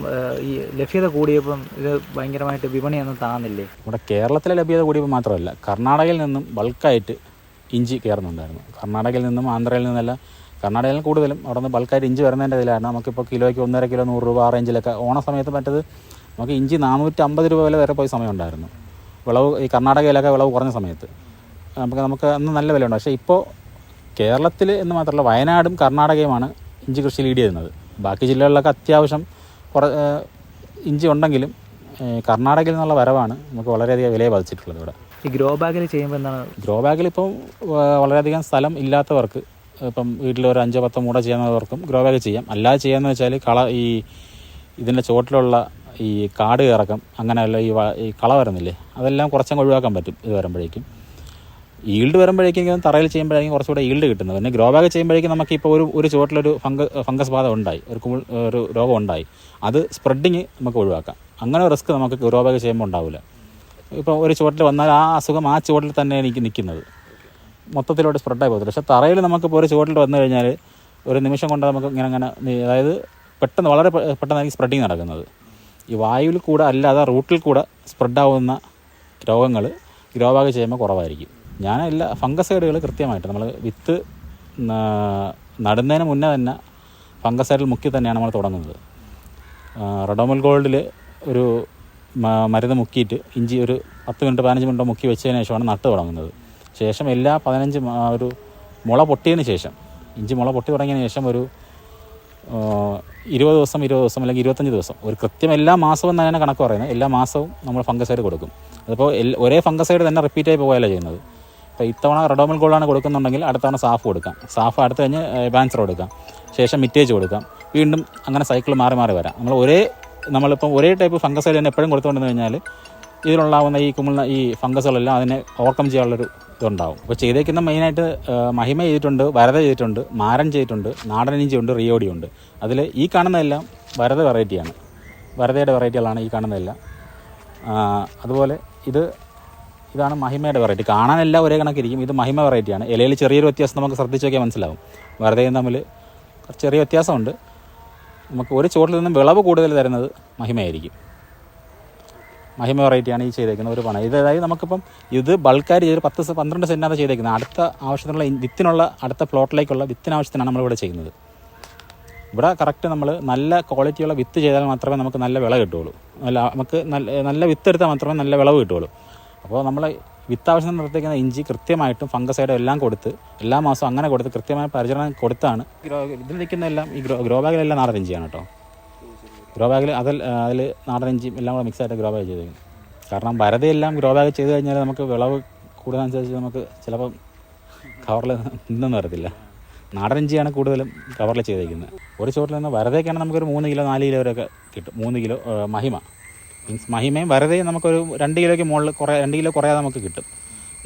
ഈ ലഭ്യത കൂടിയപ്പം ഇത് ഭയങ്കരമായിട്ട് വിപണിയൊന്നും താന്നില്ലേ? ഇവിടെ കേരളത്തിലെ ലഭ്യത കൂടിയപ്പോൾ മാത്രമല്ല, കർണാടകയിൽ നിന്നും ബൾക്കായിട്ട് ഇഞ്ചി കയറുന്നുണ്ടായിരുന്നു. കർണാടകയിൽ നിന്നും ആന്ധ്രയിൽ നിന്നെല്ലാം, കർണാടകയിൽ കൂടുതലും അവിടെ നിന്ന് ബൾക്കായിട്ട് ഇഞ്ചി വരുന്നതിൻ്റെ ഇതിലാണ്. നമുക്കിപ്പോൾ കിലോയ്ക്ക് 1.5 കിലോ 100 രൂപ ആ റേഞ്ചിലൊക്കെ ഓണ സമയത്ത് മറ്റത് നമുക്ക് ഇഞ്ചി 450 രൂപ വില വരെ പോയ സമയമുണ്ടായിരുന്നു. ഈ കർണാടകയിലൊക്കെ വിളവ് കുറഞ്ഞ സമയത്ത് നമുക്ക് അന്ന് നല്ല വിലയുണ്ട്. പക്ഷേ ഇപ്പോൾ കേരളത്തിൽ എന്ന് മാത്രമല്ല, വയനാടും കർണാടകയുമാണ് ഇഞ്ചി കൃഷി ലീഡ് ചെയ്യുന്നത്. ബാക്കി ജില്ലകളിലൊക്കെ അത്യാവശ്യം ഇഞ്ചി ഉണ്ടെങ്കിലും കർണാടകയിൽ നിന്നുള്ള വരവാണ് നമുക്ക് വളരെയധികം വിലയെ ബാധിച്ചിട്ടുള്ളത്. ഇവിടെ ഈ ഗ്രോ ബാഗിൽ ചെയ്യുമ്പോൾ എന്താണ്? ഗ്രോ ബാഗിൽ ഇപ്പം വളരെയധികം സ്ഥലം ഇല്ലാത്തവർക്ക്, ഇപ്പം വീട്ടിൽ ഒരു 5-10 മൂട ചെയ്യുന്നവർക്കും ഗ്രോ ബാഗ് ചെയ്യാം. അല്ലാതെ ചെയ്യാന്ന് വെച്ചാൽ ഇതിൻ്റെ ചുവട്ടിലുള്ള ഈ കാട് ഇറക്കം അങ്ങനെയല്ല, ഈ കള വരുന്നില്ലേ, അതെല്ലാം കുറച്ചങ്ങ് ഒഴിവാക്കാൻ പറ്റും. ഇത് വരുമ്പോഴേക്കും ഈൽഡ് വരുമ്പോഴേക്കും തറയിൽ ചെയ്യുമ്പോഴേക്കും കുറച്ചുകൂടെ ഈൽഡ് കിട്ടുന്നത്. പിന്നെ ഗ്രോ ബാഗ് ചെയ്യുമ്പോഴേക്കും നമുക്കിപ്പോൾ ഒരു ചുവട്ടിലൊരു ഫംഗസ് ബാധ ഉണ്ടായി, ഒരു രോഗം ഉണ്ടായി, അത് സ്പ്രെഡിങ് നമുക്ക് ഒഴിവാക്കാം. അങ്ങനെ ഒരു റിസ്ക് നമുക്ക് ഗ്രോ ബാഗ് ചെയ്യുമ്പോൾ ഉണ്ടാവില്ല. ഇപ്പോൾ ഒരു ചുവട്ടിൽ വന്നാൽ ആ അസുഖം ആ ചുവട്ടിൽ തന്നെ എനിക്ക് നിൽക്കുന്നത്, മൊത്തത്തിലോട്ട് സ്പ്രെഡായി പോകത്തില്ല. പക്ഷേ തറയിൽ നമുക്കിപ്പോൾ ഒരു ചുവട്ടിൽ വന്നു കഴിഞ്ഞാൽ ഒരു നിമിഷം കൊണ്ട് നമുക്ക് ഇങ്ങനെ അതായത് വളരെ പെട്ടെന്നായിരിക്കും സ്പ്രെഡിങ് നടക്കുന്നത്. ഈ വായുവിൽ കൂടെ അല്ലാതെ റൂട്ടിൽ കൂടെ സ്പ്രെഡാവുന്ന രോഗങ്ങൾ ഗ്രോ ബാഗ് ചെയ്യുമ്പോൾ കുറവായിരിക്കും. ഞാൻ എല്ലാ ഫംഗസൈഡുകൾ കൃത്യമായിട്ട് നമ്മൾ വിത്ത് നടുന്നതിന് മുന്നേ തന്നെ ഫംഗസൈഡിൽ മുക്കി തന്നെയാണ് നമ്മൾ തുടങ്ങുന്നത്. റെഡോമൽ ഗോൾഡിൽ ഒരു മരുന്ന് മുക്കിയിട്ട് ഇഞ്ചി ഒരു 10 മിനിറ്റ് 15 മിനിറ്റ് മുക്കി വെച്ചതിന് ശേഷമാണ് നട്ട് തുടങ്ങുന്നത്. ശേഷം എല്ലാ 15 ഒരു മുള പൊട്ടിയതിന് ശേഷം, ഇഞ്ചി മുള പൊട്ടി തുടങ്ങിയതിന് ശേഷം ഒരു 20 ദിവസം അല്ലെങ്കിൽ 25 ദിവസം, ഒരു കൃത്യം എല്ലാ മാസവും തന്നെ കണക്ക് പറയുന്നത്, എല്ലാ മാസവും നമ്മൾ ഫംഗസൈഡ് കൊടുക്കും. അതിപ്പോൾ ഒരേ ഫംഗസൈഡ് തന്നെ റിപ്പീറ്റായി പോവുകയല്ല ചെയ്യുന്നത്. ഇപ്പോൾ ഇത്തവണ റെഡോമൽ ഗോൾഡാണ് കൊടുക്കുന്നുണ്ടെങ്കിൽ അടുത്ത തവണ സാഫ് കൊടുക്കാം, സാഫ് അടുത്ത് കഴിഞ്ഞ് ബാൻസർ കൊടുക്കാം, ശേഷം മിറ്റേജ് കൊടുക്കാം, വീണ്ടും അങ്ങനെ സൈക്കിൾ മാറി വരാം. നമ്മളിപ്പം ഒരേ ടൈപ്പ് ഫംഗസൈഡ് തന്നെ എപ്പോഴും കൊടുത്തുകൊണ്ടെന്ന് കഴിഞ്ഞാൽ ഇതിലുണ്ടാകുന്ന ഈ ഫംഗസുകളെല്ലാം അതിനെ ഓവർകം ചെയ്യാനുള്ളൊരു ഇതുണ്ടാവും. അപ്പോൾ ചെയ്തേക്കുന്ന മെയിനായിട്ട് മഹിമ ചെയ്തിട്ടുണ്ട്, വരത ചെയ്തിട്ടുണ്ട്, മാരൻ ചെയ്തിട്ടുണ്ട്, നാടൻ ഇഞ്ചി ഉണ്ട്, റിയോഡി ഉണ്ട്. അതിൽ ഈ കാണുന്നതെല്ലാം വരത വെറൈറ്റിയാണ്, വരതയുടെ വെറൈറ്റികളാണ് ഈ കാണുന്നതെല്ലാം. അതുപോലെ ഇതാണ് മഹിമയുടെ വെറൈറ്റി. കാണാനെല്ലാം ഒരേ കണക്കിരിക്കും. ഇത് മഹിമ വെറൈറ്റിയാണ്. ഇലയിൽ ചെറിയൊരു വ്യത്യാസം നമുക്ക് ശ്രദ്ധിച്ച് നോക്കിയാൽ മനസ്സിലാവും. വരതയും തമ്മിൽ ചെറിയ വ്യത്യാസമുണ്ട്. നമുക്ക് ഒരു ചുവട്ടിൽ നിന്നും വിളവ് കൂടുതൽ തരുന്നത് മഹിമയായിരിക്കും. മഹിമ വെറൈറ്റിയാണ് ഈ ചെയ്തേക്കുന്നത് ഒരു പണം. അതായത് നമുക്കിപ്പം ഇത് ബൾക്കാരി 10-12 സെൻറ്റിനകത്ത് ചെയ്തേക്കുന്നത്. അടുത്ത ആവശ്യത്തിനുള്ള വിത്തിനുള്ള അടുത്ത പ്ലോട്ടിലേക്കുള്ള വിത്തിനാവശ്യത്തിനാണ് നമ്മളിവിടെ ചെയ്യുന്നത്. ഇവിടെ കറക്റ്റ് നമ്മൾ നല്ല ക്വാളിറ്റിയുള്ള വിത്ത് ചെയ്താൽ മാത്രമേ നമുക്ക് നല്ല വിള കിട്ടുകയുള്ളൂ. നമുക്ക് നല്ല വിത്ത് എടുത്താൽ മാത്രമേ നല്ല വിളവ് കിട്ടുകയുള്ളൂ. അപ്പോൾ നമ്മൾ വിത്ത് ആവശ്യം നിർത്തിക്കുന്ന ഇഞ്ചി കൃത്യമായിട്ടും ഫംഗസൈഡും എല്ലാം കൊടുത്ത് എല്ലാ മാസവും അങ്ങനെ കൊടുത്ത് കൃത്യമായ പരിചരണം കൊടുത്താണ്. ഇതിലിരിക്കുന്നതെല്ലാം ഈ ഗ്രോ ബാഗിലെല്ലാം നാടൻ ഇഞ്ചിയാണ് കേട്ടോ. ഗ്രോ ബാഗിൽ അതിൽ നാടൻ ഇഞ്ചിയും എല്ലാം കൂടെ മിക്സായിട്ട് ഗ്രോ ബാഗ് ചെയ്തേക്കും. കാരണം വരതയെല്ലാം ഗ്രോ ബാഗ് ചെയ്ത് കഴിഞ്ഞാൽ നമുക്ക് വിളവ് കൂടുന്നതനുസരിച്ച് നമുക്ക് ചിലപ്പം കവറിൽ നിന്നൊന്നും വരത്തില്ല. നാടൻ ഇഞ്ചിയാണ് കൂടുതലും കവറിൽ ചെയ്തേക്കുന്നത്. ഒരു ചോട്ടിൽ നിന്ന് വരതയ്ക്കാണ് നമുക്കൊരു 3 കിലോ 4 കിലോ വരെയൊക്കെ കിട്ടും. 3 കിലോ മഹിമ മീൻസ് മഹിമയും വരതയും നമുക്കൊരു 2 കിലോയ്ക്ക് മുകളിൽ 2 കിലോ കുറയാതെ നമുക്ക് കിട്ടും.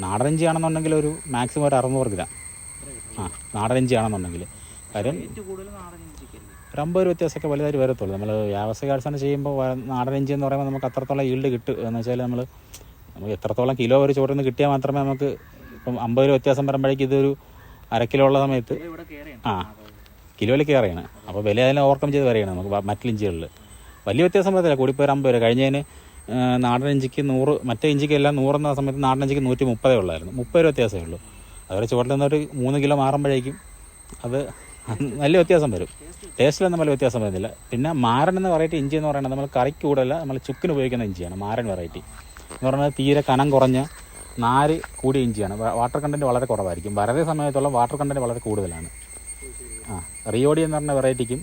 നാടൻ ഇഞ്ചി ആണെന്നുണ്ടെങ്കിൽ ഒരു മാക്സിമം ഒരു 600 ഗ്രാം നാടൻ ഇഞ്ചി ആണെന്നുണ്ടെങ്കിൽ. കാര്യം ഒരു 50 വ്യത്യാസമൊക്കെ വലുതായിട്ട് വരത്തുള്ളൂ. നമ്മൾ വ്യാവസായിക അടിസ്ഥാനം ചെയ്യുമ്പോൾ നാടൻ ഇഞ്ചി എന്ന് പറയുമ്പോൾ നമുക്ക് അത്രത്തോളം ഈൽഡ് കിട്ടും. എന്ന് വെച്ചാൽ നമുക്ക് എത്രത്തോളം കിലോ ഒരു ചോട്ടിൽ നിന്ന് കിട്ടിയാൽ മാത്രമേ നമുക്ക് ഇപ്പം 50 വ്യത്യാസം വരുമ്പോഴേക്കും ഇതൊരു 1/2 കിലോ ഉള്ള സമയത്ത് കിലോയിൽ കയറിയാണ്. അപ്പോൾ വില അതിനെ ഓവർകം ചെയ്ത് വരികയാണ് നമുക്ക് മറ്റുള്ള ഇഞ്ചികളിൽ. വലിയ വ്യത്യാസം വരത്തില്ല, കൂടിപ്പോൾ ഒരു 50 രൂപ. കഴിഞ്ഞതിന് നാടൻ ഇഞ്ചിക്ക് 100, മറ്റേ ഇഞ്ചിക്കെല്ലാം 100 എന്ന സമയത്ത് നാടൻ ഇഞ്ചിക്ക് 130 ഉള്ളായിരുന്നു. 30 രൂപ വ്യത്യാസമേ ഉള്ളൂ. അതുപോലെ ചുവട്ടിൽ നിന്നൊരു 3 കിലോ മാറുമ്പോഴേക്കും അത് നല്ല വ്യത്യാസം വരും. ടേസ്റ്റിലൊന്നും വലിയ വ്യത്യാസം വരുന്നില്ല. പിന്നെ മാരൻ എന്ന വെറൈറ്റി ഇഞ്ചി എന്ന് പറയുന്നത് നമ്മൾ കറിക്ക് കൂടല്ല, നമ്മൾ ചുക്കിന് ഉപയോഗിക്കുന്ന ഇഞ്ചിയാണ് മാരൻ വെറൈറ്റി എന്ന് പറയുന്നത്. തീരെ കനം കുറഞ്ഞ നാര് കൂടിയ ഇഞ്ചിയാണ്. വാട്ടർ കണ്ടൻറ്റ് വളരെ കുറവായിരിക്കും. വരതേ സമയത്തുള്ള വാട്ടർ കണ്ടൻറ്റ് വളരെ കൂടുതലാണ്. റിയോഡി എന്ന് പറഞ്ഞ വെറൈറ്റിക്കും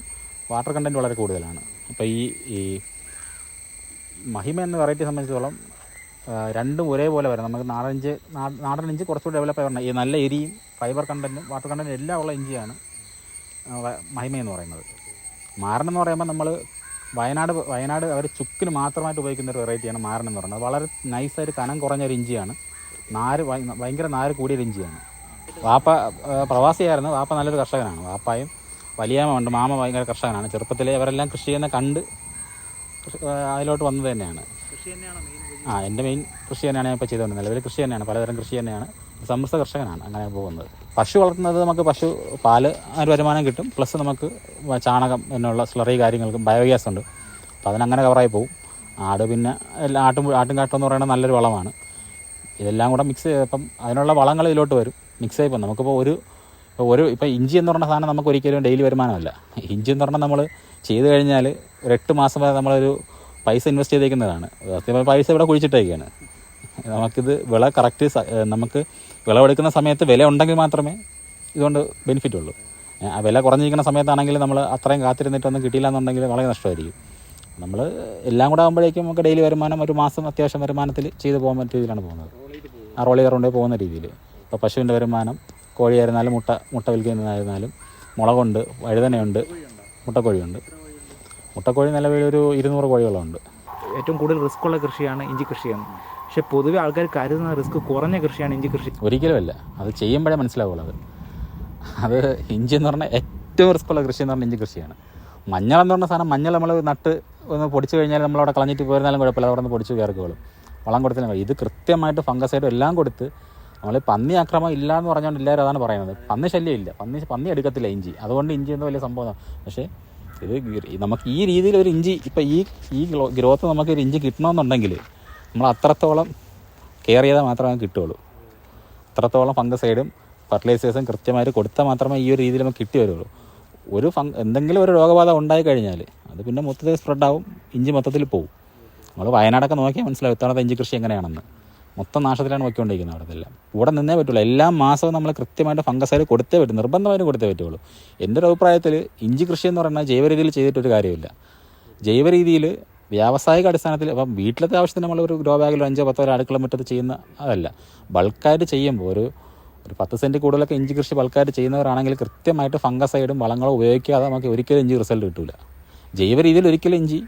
വാട്ടർ കണ്ടൻറ്റ് വളരെ കൂടുതലാണ്. അപ്പോൾ ഈ മഹിമ എന്ന വെറൈറ്റി സംബന്ധിച്ചിടത്തോളം രണ്ടും ഒരേപോലെ വരും. നമുക്ക് നാടൻ ഇഞ്ചി കുറച്ചുകൂടി ഡെവലപ്പ് ആയി. ഈ നല്ല എരിയും ഫൈബർ കണ്ടൻറ്റും വാട്ടർ കണ്ടൻറ്റും എല്ലാം ഉള്ള ഇഞ്ചിയാണ് മഹിമ എന്ന് പറയുന്നത്. മാരൻ എന്ന് പറയുമ്പോൾ നമ്മൾ വയനാട് അവർ ചുക്കിന് മാത്രമായിട്ട് ഉപയോഗിക്കുന്ന ഒരു വെറൈറ്റിയാണ് മാരൻ എന്ന് പറയുന്നത്. വളരെ നൈസായിട്ട് കനം കുറഞ്ഞൊരു ഇഞ്ചിയാണ്. ഭയങ്കര നാര് കൂടിയൊരു ഇഞ്ചിയാണ്. വാപ്പ പ്രവാസിയായിരുന്നു. വാപ്പ നല്ലൊരു കർഷകനാണ്. വാപ്പായും വലിയാമ്മ ഉണ്ട്. മാമ ഭയങ്കര കർഷകനാണ്. ചെറുപ്പത്തിലെ അവരെല്ലാം കൃഷി ചെയ്യുന്ന കണ്ട് അതിലോട്ട് വന്നത് തന്നെയാണ്. എൻ്റെ മെയിൻ കൃഷി തന്നെയാണ് ഞാൻ ഇപ്പോൾ ചെയ്തുകൊണ്ട്. നിലവിൽ കൃഷി തന്നെയാണ്, പലതരം കൃഷി തന്നെയാണ്. സമ്മിശ്ര കർഷകനാണ് അങ്ങനെ പോകുന്നത്. പശു വളർത്തുന്നത് നമുക്ക് പശു പാല് ഒരു വരുമാനം കിട്ടും. പ്ലസ് നമുക്ക് ചാണകം എന്നുള്ള സ്ലറി കാര്യങ്ങൾക്കും ബയോഗ്യാസ് ഉണ്ട്. അപ്പോൾ അതിനങ്ങനെ കവറായി പോകും. ആട് പിന്നെ ആട്ടും കാട്ടം എന്ന് പറയുന്നത് നല്ലൊരു വളമാണ്. ഇതെല്ലാം കൂടെ മിക്സ് ചെയ്തപ്പം അതിനുള്ള വളങ്ങൾ ഇതിലോട്ട് വരും. മിക്സ് ആയിപ്പോൾ നമുക്കിപ്പോൾ ഇപ്പോൾ ഇഞ്ചി എന്ന് പറഞ്ഞ സാധനം നമുക്ക് ഒരിക്കലും ഡെയിലി വരുമാനമല്ല. ഇഞ്ചി എന്ന് പറഞ്ഞാൽ നമ്മൾ ചെയ്ത് കഴിഞ്ഞാൽ ഒരു 8 മാസം വരെ നമ്മളൊരു പൈസ ഇൻവെസ്റ്റ് ചെയ്തേക്കുന്നതാണ്. പൈസ ഇവിടെ കുഴിച്ചിട്ടേക്കാണ്. നമുക്കിത് വിള കറക്റ്റ് നമുക്ക് വിളവെടുക്കുന്ന സമയത്ത് വില ഉണ്ടെങ്കിൽ മാത്രമേ ഇതുകൊണ്ട് ബെനിഫിറ്റ് ഉള്ളൂ. ആ വില കുറഞ്ഞിരിക്കുന്ന സമയത്താണെങ്കിൽ നമ്മൾ അത്രയും കാത്തിരുന്നിട്ടൊന്നും കിട്ടിയില്ല എന്നുണ്ടെങ്കിൽ വളരെ നഷ്ടമായിരിക്കും. നമ്മൾ എല്ലാം കൂടെ ആകുമ്പോഴേക്കും നമുക്ക് ഡെയിലി വരുമാനം ഒരു മാസം അത്യാവശ്യം വരുമാനത്തിൽ ചെയ്തു പോകാൻ പറ്റിയ രീതിയിലാണ് പോകുന്നത്. ആ റോളി കയറുകൊണ്ടേ പോകുന്ന രീതിയിൽ. ഇപ്പോൾ പശുവിൻ്റെ വരുമാനം, കോഴിയായിരുന്നാലും മുട്ട വിൽക്കുന്നതായിരുന്നാലും, മുളകുണ്ട്, വഴുതനയുണ്ട്, മുട്ടക്കോഴിയുണ്ട്. മുട്ടക്കോഴി നിലവിൽ ഒരു 200 കോഴികളുണ്ട്. ഏറ്റവും കൂടുതൽ റിസ്ക് ഉള്ള കൃഷിയാണ് ഇഞ്ചി കൃഷിയാണ്. പക്ഷെ പൊതുവെ ആൾക്കാർ കരുതുന്ന റിസ്ക് കുറഞ്ഞ കൃഷിയാണ് ഇഞ്ചി കൃഷി. ഒരിക്കലുമല്ല. അത് ചെയ്യുമ്പോഴേ മനസ്സിലാവുള്ളൂ. അത് ഇഞ്ചി എന്ന് പറഞ്ഞാൽ ഏറ്റവും റിസ്ക് ഉള്ള കൃഷി എന്ന് പറഞ്ഞാൽ ഇഞ്ചി കൃഷിയാണ്. മഞ്ഞൾ എന്ന് പറഞ്ഞ സാധനം, മഞ്ഞൾ നമ്മൾ നട്ട് ഒന്ന് പൊടിച്ച് കഴിഞ്ഞാൽ നമ്മളവിടെ കളഞ്ഞിട്ട് പോയിരുന്നാലും കുഴപ്പമില്ല, അവിടെ നിന്ന് പൊടിച്ച് കയറിക്കോളും. വളം കൊടുത്താലും ഇത് കൃത്യമായിട്ട് ഫംഗസൈഡും എല്ലാം കൊടുത്ത് നമ്മൾ പന്നി ആക്രമണം ഇല്ല എന്ന് പറഞ്ഞുകൊണ്ട് എല്ലാവരും അതാണ് പറയുന്നത്. പന്നി ശല്യം ഇല്ല, പന്നി എടുക്കത്തില്ല ഇഞ്ചി. അതുകൊണ്ട് ഇഞ്ചി എന്തോ വലിയ സംഭവമാണ്. പക്ഷേ ഇത് നമുക്ക് ഈ രീതിയിൽ ഒരു ഇഞ്ചി ഇപ്പോൾ ഈ ഗ്രോത്ത് നമുക്ക് ഒരു ഇഞ്ചി കിട്ടണമെന്നുണ്ടെങ്കിൽ നമ്മൾ അത്രത്തോളം കെയർ ചെയ്താൽ മാത്രമേ കിട്ടുകയുള്ളൂ. അത്രത്തോളം ഫംഗസൈഡും ഫെർട്ടിലൈസേഴ്സും കൃത്യമായിട്ട് കൊടുത്താൽ മാത്രമേ ഈ ഒരു രീതിയിൽ നമുക്ക് കിട്ടി വരുള്ളൂ. എന്തെങ്കിലും ഒരു രോഗബാധ ഉണ്ടായിക്കഴിഞ്ഞാൽ അത് പിന്നെ മൊത്തത്തിൽ സ്പ്രെഡാവും, ഇഞ്ചി മൊത്തത്തിൽ പോകും. നമ്മൾ വയനാടൊക്കെ നോക്കിയാൽ മനസ്സിലാവും ഇത്തവണത്തെ ഇഞ്ചി കൃഷി എങ്ങനെയാണെന്ന്. മൊത്തം നാശത്തിലാണ് നോക്കിക്കൊണ്ടിരിക്കുന്നത്. അവിടെല്ലാം ഇവിടെ നിന്നേ പറ്റുള്ളൂ. എല്ലാ മാസവും നമ്മൾ കൃത്യമായിട്ട് ഫംഗസൈഡ് കൊടുത്തേ പറ്റും, നിർബന്ധമായിട്ട് കൊടുത്തേ പറ്റുള്ളൂ. എൻ്റെ ഒരു അഭിപ്രായത്തിൽ ഇഞ്ചി കൃഷി എന്ന് പറഞ്ഞാൽ ജൈവ രീതിയിൽ ചെയ്തിട്ടൊരു കാര്യമില്ല. ജൈവ രീതിയിൽ വ്യാവസായിക അടിസ്ഥാനത്തിൽ അപ്പം വീട്ടിലത്തെ ആവശ്യത്തിന് നമ്മളൊരു ഗ്രോ ബാഗിൽ 5-10 അടുക്കള മുറ്റത്ത് ചെയ്യുന്ന അതല്ല. ബൾക്കായിട്ട് ചെയ്യുമ്പോൾ ഒരു 10 സെൻറ്റ് കൂടുതലൊക്കെ ഇഞ്ചി കൃഷി ബൾക്കായിട്ട് ചെയ്യുന്നവരാണെങ്കിൽ കൃത്യമായിട്ട് ഫംഗസൈഡും വളങ്ങളും ഉപയോഗിക്കാതെ നമുക്ക് ഒരിക്കലും ഇഞ്ചി റിസൾട്ട് കിട്ടില്ല. ജൈവ രീതിയിൽ ഒരിക്കലും ഇഞ്ചി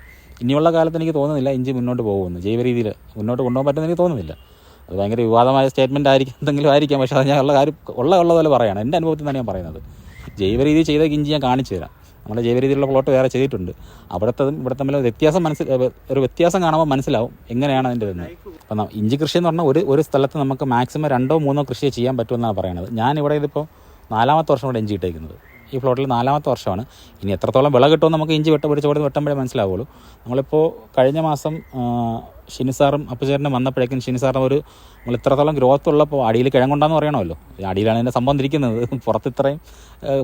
ഇനിയുള്ള കാലത്ത് എനിക്ക് തോന്നുന്നില്ല ഇഞ്ചി മുന്നോട്ട് പോകുമെന്ന്. ജൈവ രീതിയിൽ മുന്നോട്ട് കൊണ്ടുപോകാൻ പറ്റുമെന്ന് എനിക്ക് തോന്നുന്നില്ല. അത് ഭയങ്കര വിവാദമായ സ്റ്റേറ്റ്മെൻറ്റ് എന്തെങ്കിലും ആയിരിക്കാം. പക്ഷേ അത് ഞാൻ ഉള്ളതുപോലെ പറയുകയാണ്. എൻ്റെ അനുഭവത്തിൽ നിന്നാണ് ഞാൻ പറയുന്നത്. ജൈവ രീതി ചെയ്ത ഇഞ്ചി ഞാൻ കാണിച്ചു തരാം. നമ്മുടെ ജൈവ രീതിയിലുള്ള പ്ലോട്ട് വേറെ ചെയ്തിട്ടുണ്ട്. അവിടുത്തതും ഇവിടെ തമ്മിൽ ഒരു വ്യത്യാസം കാണുമ്പോൾ മനസ്സിലാവും എങ്ങനെയാണ് അതിൻ്റെ തന്നെ. അപ്പം ഇഞ്ചി കൃഷി എന്ന് പറഞ്ഞാൽ ഒരു സ്ഥലത്ത് നമുക്ക് മാക്സിമം 2-3 കൃഷിയെ ചെയ്യാൻ പറ്റുമെന്നാണ് പറയുന്നത്. ഞാനിവിടെ ഇതിപ്പോൾ 4ാമത്തെ വർഷം കൂടെ ഇഞ്ചി ഇട്ടേക്കുന്നത്. ഈ പ്ലോട്ടിൽ 4ാമത്തെ വർഷമാണ്. ഇനി എത്രത്തോളം വിള കിട്ടുമെന്ന് നമുക്ക് ഇഞ്ചി ഒരു ചോട് വെട്ടുമ്പോഴേ മനസ്സിലാവുള്ളൂ. നമ്മളിപ്പോൾ കഴിഞ്ഞ മാസം ഷിനിസാറും അപ്പുചേട്ടനും വന്നപ്പോഴേക്കും ഷിനിസാറിന് നമ്മൾ ഇത്രത്തോളം ഗ്രോത്ത് ഉള്ളപ്പോൾ അടിയിൽ കിഴങ്ങുണ്ടാന്ന് പറയണമല്ലോ. അടിയിലാണ് ഇതിൻ്റെ സംഭവം ഇരിക്കുന്നത്, പുറത്ത് ഇത്രയും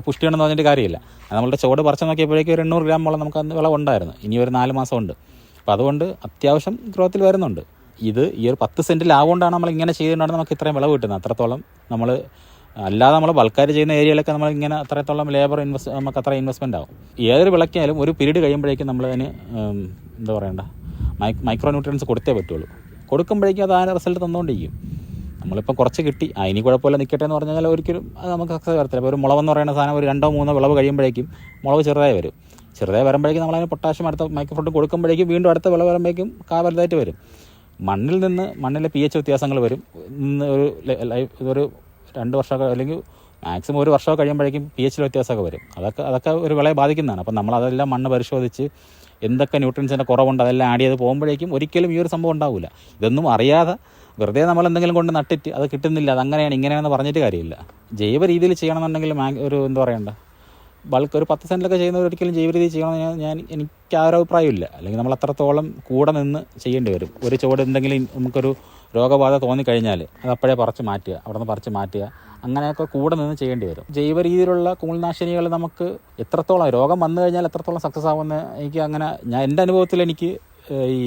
പുഷ്ടിയുണ്ടെന്ന് പറഞ്ഞിട്ട് കാര്യമില്ല. നമ്മളുടെ ചോട് പറിച്ച് നോക്കിയപ്പോഴേക്കും ഒരു 800 ഗ്രാം മുള നമുക്ക് അന്ന് വിളവുണ്ടായിരുന്നു. ഇനി ഒരു 4 മാസം ഉണ്ട്. അപ്പോൾ അതുകൊണ്ട് അത്യാവശ്യം ഗ്രോത്തിൽ വരുന്നുണ്ട്. ഇത് ഈ ഒരു 10 സെൻറ്റ് ലാഭമുകൊണ്ടാണ് നമ്മൾ ഇങ്ങനെ ചെയ്തുകൊണ്ടാണ് നമുക്ക് ഇത്രയും വിളവ് കിട്ടുന്നത്. അത്രത്തോളം നമ്മൾ അല്ലാതെ നമ്മൾ ബൾക്കാർ ചെയ്യുന്ന ഏരിയയിലൊക്കെ നമ്മൾ ഇങ്ങനെ അത്രത്തോളം ലേബർ നമുക്ക് അത്ര ഇൻവെസ്റ്റ്മെൻ്റ് ആവും. ഏതൊരു വിളക്കായാലും ഒരു പീരീഡ് കഴിയുമ്പോഴേക്കും നമ്മളതിന് എന്താ പറയണ്ട മൈക്രോ ന്യൂട്രിയൻസ് കൊടുത്തേ പറ്റുള്ളൂ. കൊടുക്കുമ്പോഴേക്കും അത് ആ റിസൾട്ട് തന്നുകൊണ്ടിരിക്കും. നമ്മളിപ്പോൾ കുറച്ച് കിട്ടി ഇനി കുഴപ്പമില്ല നിൽക്കട്ടെ എന്ന് പറഞ്ഞാൽ ഒരിക്കലും അത് നമുക്ക് സക്സസ് വരത്തില്ല. ഇപ്പോൾ ഒരു മുളവെന്ന് പറയുന്ന സാധനം ഒരു 2-3 വിളവ് കഴിയുമ്പോഴേക്കും മുളവ് ചെറുതായി വരും. ചെറുതായി വരുമ്പോഴേക്കും നമ്മളതിന് പൊട്ടാഷ്യം അടുത്ത മൈക്രോഫുഡ് കൊടുക്കുമ്പോഴേക്കും വീണ്ടും അടുത്ത വിളവ് വരുമ്പോഴേക്കും വലുതായിട്ട് വരും. മണ്ണിലെ pH വ്യത്യാസങ്ങൾ വരും. ഇതൊരു 2 വർഷമൊക്കെ അല്ലെങ്കിൽ മാക്സിമം 1 വർഷമൊക്കെ കഴിയുമ്പോഴേക്കും pH വ്യത്യാസമൊക്കെ വരും. അതൊക്കെ ഒരു വിളയെ ബാധിക്കുന്നതാണ്. അപ്പം നമ്മളതെല്ലാം മണ്ണ് പരിശോധിച്ച് എന്തൊക്കെ ന്യൂട്രിയൻസിൻ്റെ കുറവുണ്ട് അതെല്ലാം ആഡ് ചെയ്ത് പോകുമ്പോഴേക്കും ഒരിക്കലും ഈ ഒരു സംഭവം ഉണ്ടാവില്ല. ഇതൊന്നും അറിയാതെ വെറുതെ നമ്മൾ എന്തെങ്കിലും കൊണ്ട് നട്ടിട്ട് അത് കിട്ടുന്നില്ല, അത് അങ്ങനെയാണ് ഇങ്ങനെയാണെന്ന് പറഞ്ഞിട്ട് കാര്യമില്ല. ജൈവ രീതിയിൽ ചെയ്യണമെന്നുണ്ടെങ്കിൽ ഒരു എന്താ പറയണ്ട ബൾക്ക് ഒരു 10 സെൻറ്റിലൊക്കെ ചെയ്യുന്നവർ ഒരിക്കലും ജൈവ രീതി ചെയ്യണമെന്ന് എനിക്ക് ആ ഒരു അഭിപ്രായമില്ല. അല്ലെങ്കിൽ നമ്മൾ അത്രത്തോളം കൂടെ നിന്ന് ചെയ്യേണ്ടി വരും. ഒരു ചുവട് എന്തെങ്കിലും നമുക്കൊരു രോഗബാധ തോന്നിക്കഴിഞ്ഞാൽ അത് അപ്പോഴേ പറിച്ച് മാറ്റുക, അവിടെ നിന്ന് പറിച്ച് മാറ്റുക, അങ്ങനെയൊക്കെ കൂടെ നിന്ന് ചെയ്യേണ്ടി വരും. ജൈവ രീതിയിലുള്ള കുമിൾനാശിനികൾ നമുക്ക് എത്രത്തോളം രോഗം വന്നു കഴിഞ്ഞാൽ എത്രത്തോളം സക്സസ് ആവുമെന്ന് എനിക്ക് അങ്ങനെ എൻ്റെ അനുഭവത്തിൽ എനിക്ക് ഈ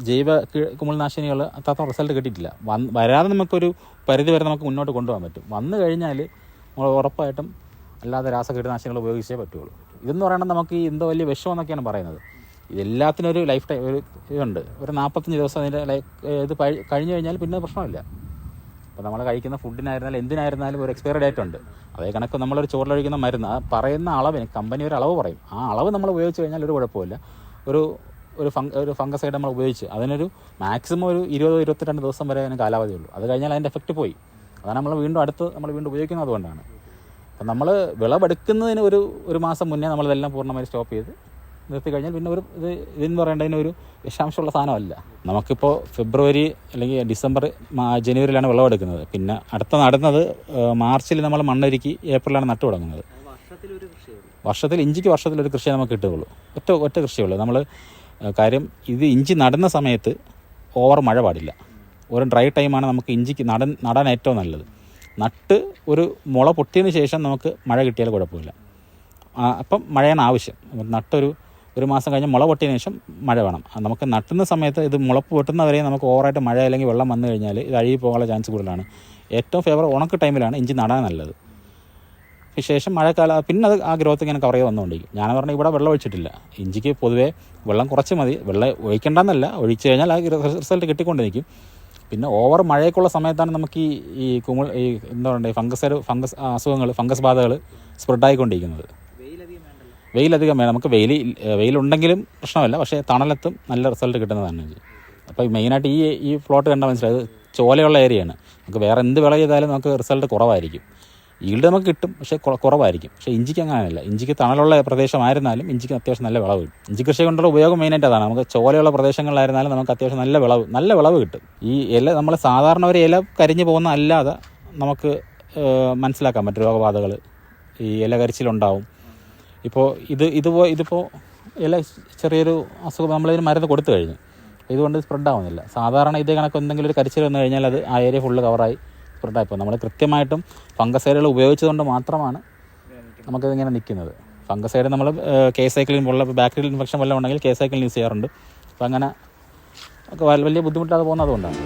ജൈവ കുമിൾനാശിനികൾ അത്രത്തോളം റിസൾട്ട് കിട്ടിയിട്ടില്ല. വരാതെ നമുക്കൊരു പരിധി വരെ നമുക്ക് മുന്നോട്ട് കൊണ്ടുപോകാൻ പറ്റും. വന്നു കഴിഞ്ഞാൽ നമ്മൾ ഉറപ്പായിട്ടും അല്ലാതെ രാസകീടനാശിനികൾ ഉപയോഗിച്ചേ പറ്റുള്ളൂ. ഇതെന്ന് പറയുന്നത് നമുക്ക് ഈ എന്തോ വലിയ വിഷമെന്നൊക്കെയാണ് പറയുന്നത്. ഇതെല്ലാത്തിനും ഒരു ലൈഫ് ടൈം ഒരു ഇതുണ്ട്. ഒരു 45 ദിവസം അതിൻ്റെ ഇത് കഴിഞ്ഞ് കഴിഞ്ഞാൽ പിന്നെ പ്രശ്നമില്ല. അപ്പോൾ നമ്മൾ കഴിക്കുന്ന ഫുഡിനായിരുന്നാലും എന്തിനായിരുന്നാലും ഒരു എക്സ്പയറി ഡേറ്റ് ഉണ്ട്. അതേ കണക്ക് നമ്മളൊരു ചോറിലൊഴിക്കുന്ന മരുന്ന് ആ പറയുന്ന അളവിന് കമ്പനി ഒരു അളവ് പറയും. ആ അളവ് നമ്മൾ ഉപയോഗിച്ച് കഴിഞ്ഞാൽ ഒരു കുഴപ്പമില്ല. ഒരു ഫംഗസൈഡ് നമ്മൾ ഉപയോഗിച്ച് അതിനൊരു മാക്സിമം ഒരു 20-22 ദിവസം വരെ അതിന് കാലാവധിയുള്ളൂ. അത് കഴിഞ്ഞാൽ അതിൻ്റെ എഫക്റ്റ് പോയി. അതാണ് നമ്മൾ വീണ്ടും ഉപയോഗിക്കുന്നത്. അതുകൊണ്ടാണ് അപ്പം നമ്മൾ വിളവെടുക്കുന്നതിന് ഒരു മാസം മുന്നേ നമ്മളിതെല്ലാം പൂർണ്ണമായി സ്റ്റോപ്പ് ചെയ്ത് നിർത്തി കഴിഞ്ഞാൽ പിന്നെ ഇതെന്ന് പറയേണ്ടതിനൊരു വിഷാംശമുള്ള സാധനമല്ല. നമുക്കിപ്പോൾ ഫെബ്രുവരി അല്ലെങ്കിൽ ഡിസംബർ ജനുവരിയിലാണ് വിളവെടുക്കുന്നത്. പിന്നെ അടുത്ത നടുന്നത് മാർച്ചിൽ നമ്മൾ മണ്ണൊരുക്കി ഏപ്രിലാണ് നട്ടു തുടങ്ങുന്നത്. വർഷത്തിലൊരു കൃഷിയെ നമുക്ക് കിട്ടുകയുള്ളൂ. ഒറ്റ കൃഷിയുള്ളൂ. നമ്മൾ കാര്യം ഇത് ഇഞ്ചി നടുന്ന സമയത്ത് ഓവർ മഴ പാടില്ല. ഒരു ഡ്രൈ ടൈമാണ് നമുക്ക് ഇഞ്ചിക്ക് നടാൻ ഏറ്റവും നല്ലത്. നട്ട് ഒരു മുള പൊട്ടിയതിന് ശേഷം നമുക്ക് മഴ കിട്ടിയാൽ കുഴപ്പമില്ല. അപ്പം മഴയാണ് ആവശ്യം. ഒരു മാസം കഴിഞ്ഞ് മുള പൊട്ടിയതിന് ശേഷം മഴ വേണം. നമുക്ക് നട്ടുന്ന സമയത്ത് ഇത് മുളപ്പ് പൊട്ടുന്നവരെ നമുക്ക് ഓവറായിട്ട് മഴ അല്ലെങ്കിൽ വെള്ളം വന്നു കഴിഞ്ഞാൽ ഇത് അഴുകി പോകാനുള്ള ചാൻസ് കൂടുതലാണ്. ഏറ്റവും ഫേവർ ഉണക്ക് ടൈമിലാണ് ഇഞ്ചി നടാൻ നല്ലത്. ശേഷം മഴക്കാലം പിന്നെ അത് ആ ഗ്രോത്ത് ഇങ്ങനെ കവർ ചെയ്ത് വന്നുകൊണ്ടിരിക്കും. ഞാൻ പറഞ്ഞാൽ ഇവിടെ വെള്ളം ഒഴിച്ചിട്ടില്ല. ഇഞ്ചിക്ക് പൊതുവേ വെള്ളം കുറച്ച് മതി. വെള്ളം ഒഴിക്കേണ്ടെന്നല്ല, ഒഴിച്ച് കഴിഞ്ഞാൽ ആ റിസൾട്ട് കിട്ടിക്കൊണ്ടിരിക്കും. പിന്നെ ഓവർ മഴയൊക്കെയുള്ള സമയത്താണ് നമുക്ക് ഈ എന്താ പറയുക ഫംഗസ് അസുഖങ്ങൾ, ഫംഗസ് ബാധകൾ സ്പ്രെഡായിക്കൊണ്ടിരിക്കുന്നത്. വെയിലധികം വേണം. നമുക്ക് വെയിലുണ്ടെങ്കിലും പ്രശ്നമല്ല, പക്ഷേ തണലത്തും നല്ല റിസൾട്ട് കിട്ടുന്നതാണ്. അപ്പോൾ മെയിനായിട്ട് ഈ പ്ലോട്ട് കണ്ടാൽ മനസ്സിലായത് ചോലയുള്ള ഏരിയയാണ്. നമുക്ക് വേറെ എന്ത് വിള ചെയ്താലും നമുക്ക് റിസൾട്ട് കുറവായിരിക്കും. ഈൽഡ് നമുക്ക് കിട്ടും, പക്ഷേ കുറവായിരിക്കും. പക്ഷേ ഇഞ്ചിക്ക് അങ്ങനെയല്ല. ഇഞ്ചിക്ക് തണലുള്ള പ്രദേശമായിരുന്നാലും ഇഞ്ചിക്ക് അത്യാവശ്യം നല്ല വിളവ് കിട്ടും. ഇഞ്ചി കൃഷി കൊണ്ടുള്ള ഉപയോഗം മെയിനായിട്ട് അതാണ്. നമുക്ക് ചോലയുള്ള പ്രദേശങ്ങളിലായിരുന്നാലും നമുക്ക് അത്യാവശ്യം നല്ല വിളവ് കിട്ടും. ഈ ഇല നമ്മൾ സാധാരണ ഒരു ഇല കരിഞ്ഞു പോകുന്ന അല്ലാതെ നമുക്ക് മനസ്സിലാക്കാൻ പറ്റും രോഗബാധകൾ. ഈ ഇല കരിച്ചിലുണ്ടാവും. ഇപ്പോൾ ഇതിപ്പോൾ ഇല ചെറിയൊരു അസുഖം നമ്മളിതിന് മരുന്ന് കൊടുത്തു കഴിഞ്ഞു. ഇതുകൊണ്ട് സ്പ്രെഡ് ആവുന്നില്ല. സാധാരണ ഇതേ കണക്ക് എന്തെങ്കിലും ഒരു കരിച്ചിൽ വന്നു കഴിഞ്ഞാൽ അത് ആ ഏരിയ ഫുള്ള് കവറായി സ്പ്രെഡായിപ്പോൾ നമ്മൾ കൃത്യമായിട്ടും ഫംഗസൈഡുകൾ ഉപയോഗിച്ചതുകൊണ്ട് മാത്രമാണ് നമുക്കിതിങ്ങനെ നിൽക്കുന്നത്. ഫംഗസൈഡ് നമ്മൾ കേസൈക്ലിൻ പോലുള്ള ബാക്ടീരിയൽ ഇൻഫെക്ഷൻ വല്ലതും ഉണ്ടെങ്കിൽ കേസൈക്ലിൻ യൂസ് ചെയ്യാറുണ്ട്. അപ്പോൾ അങ്ങനെ വലിയ ബുദ്ധിമുട്ടാതെ പോകുന്നത് അതുകൊണ്ടാണ്.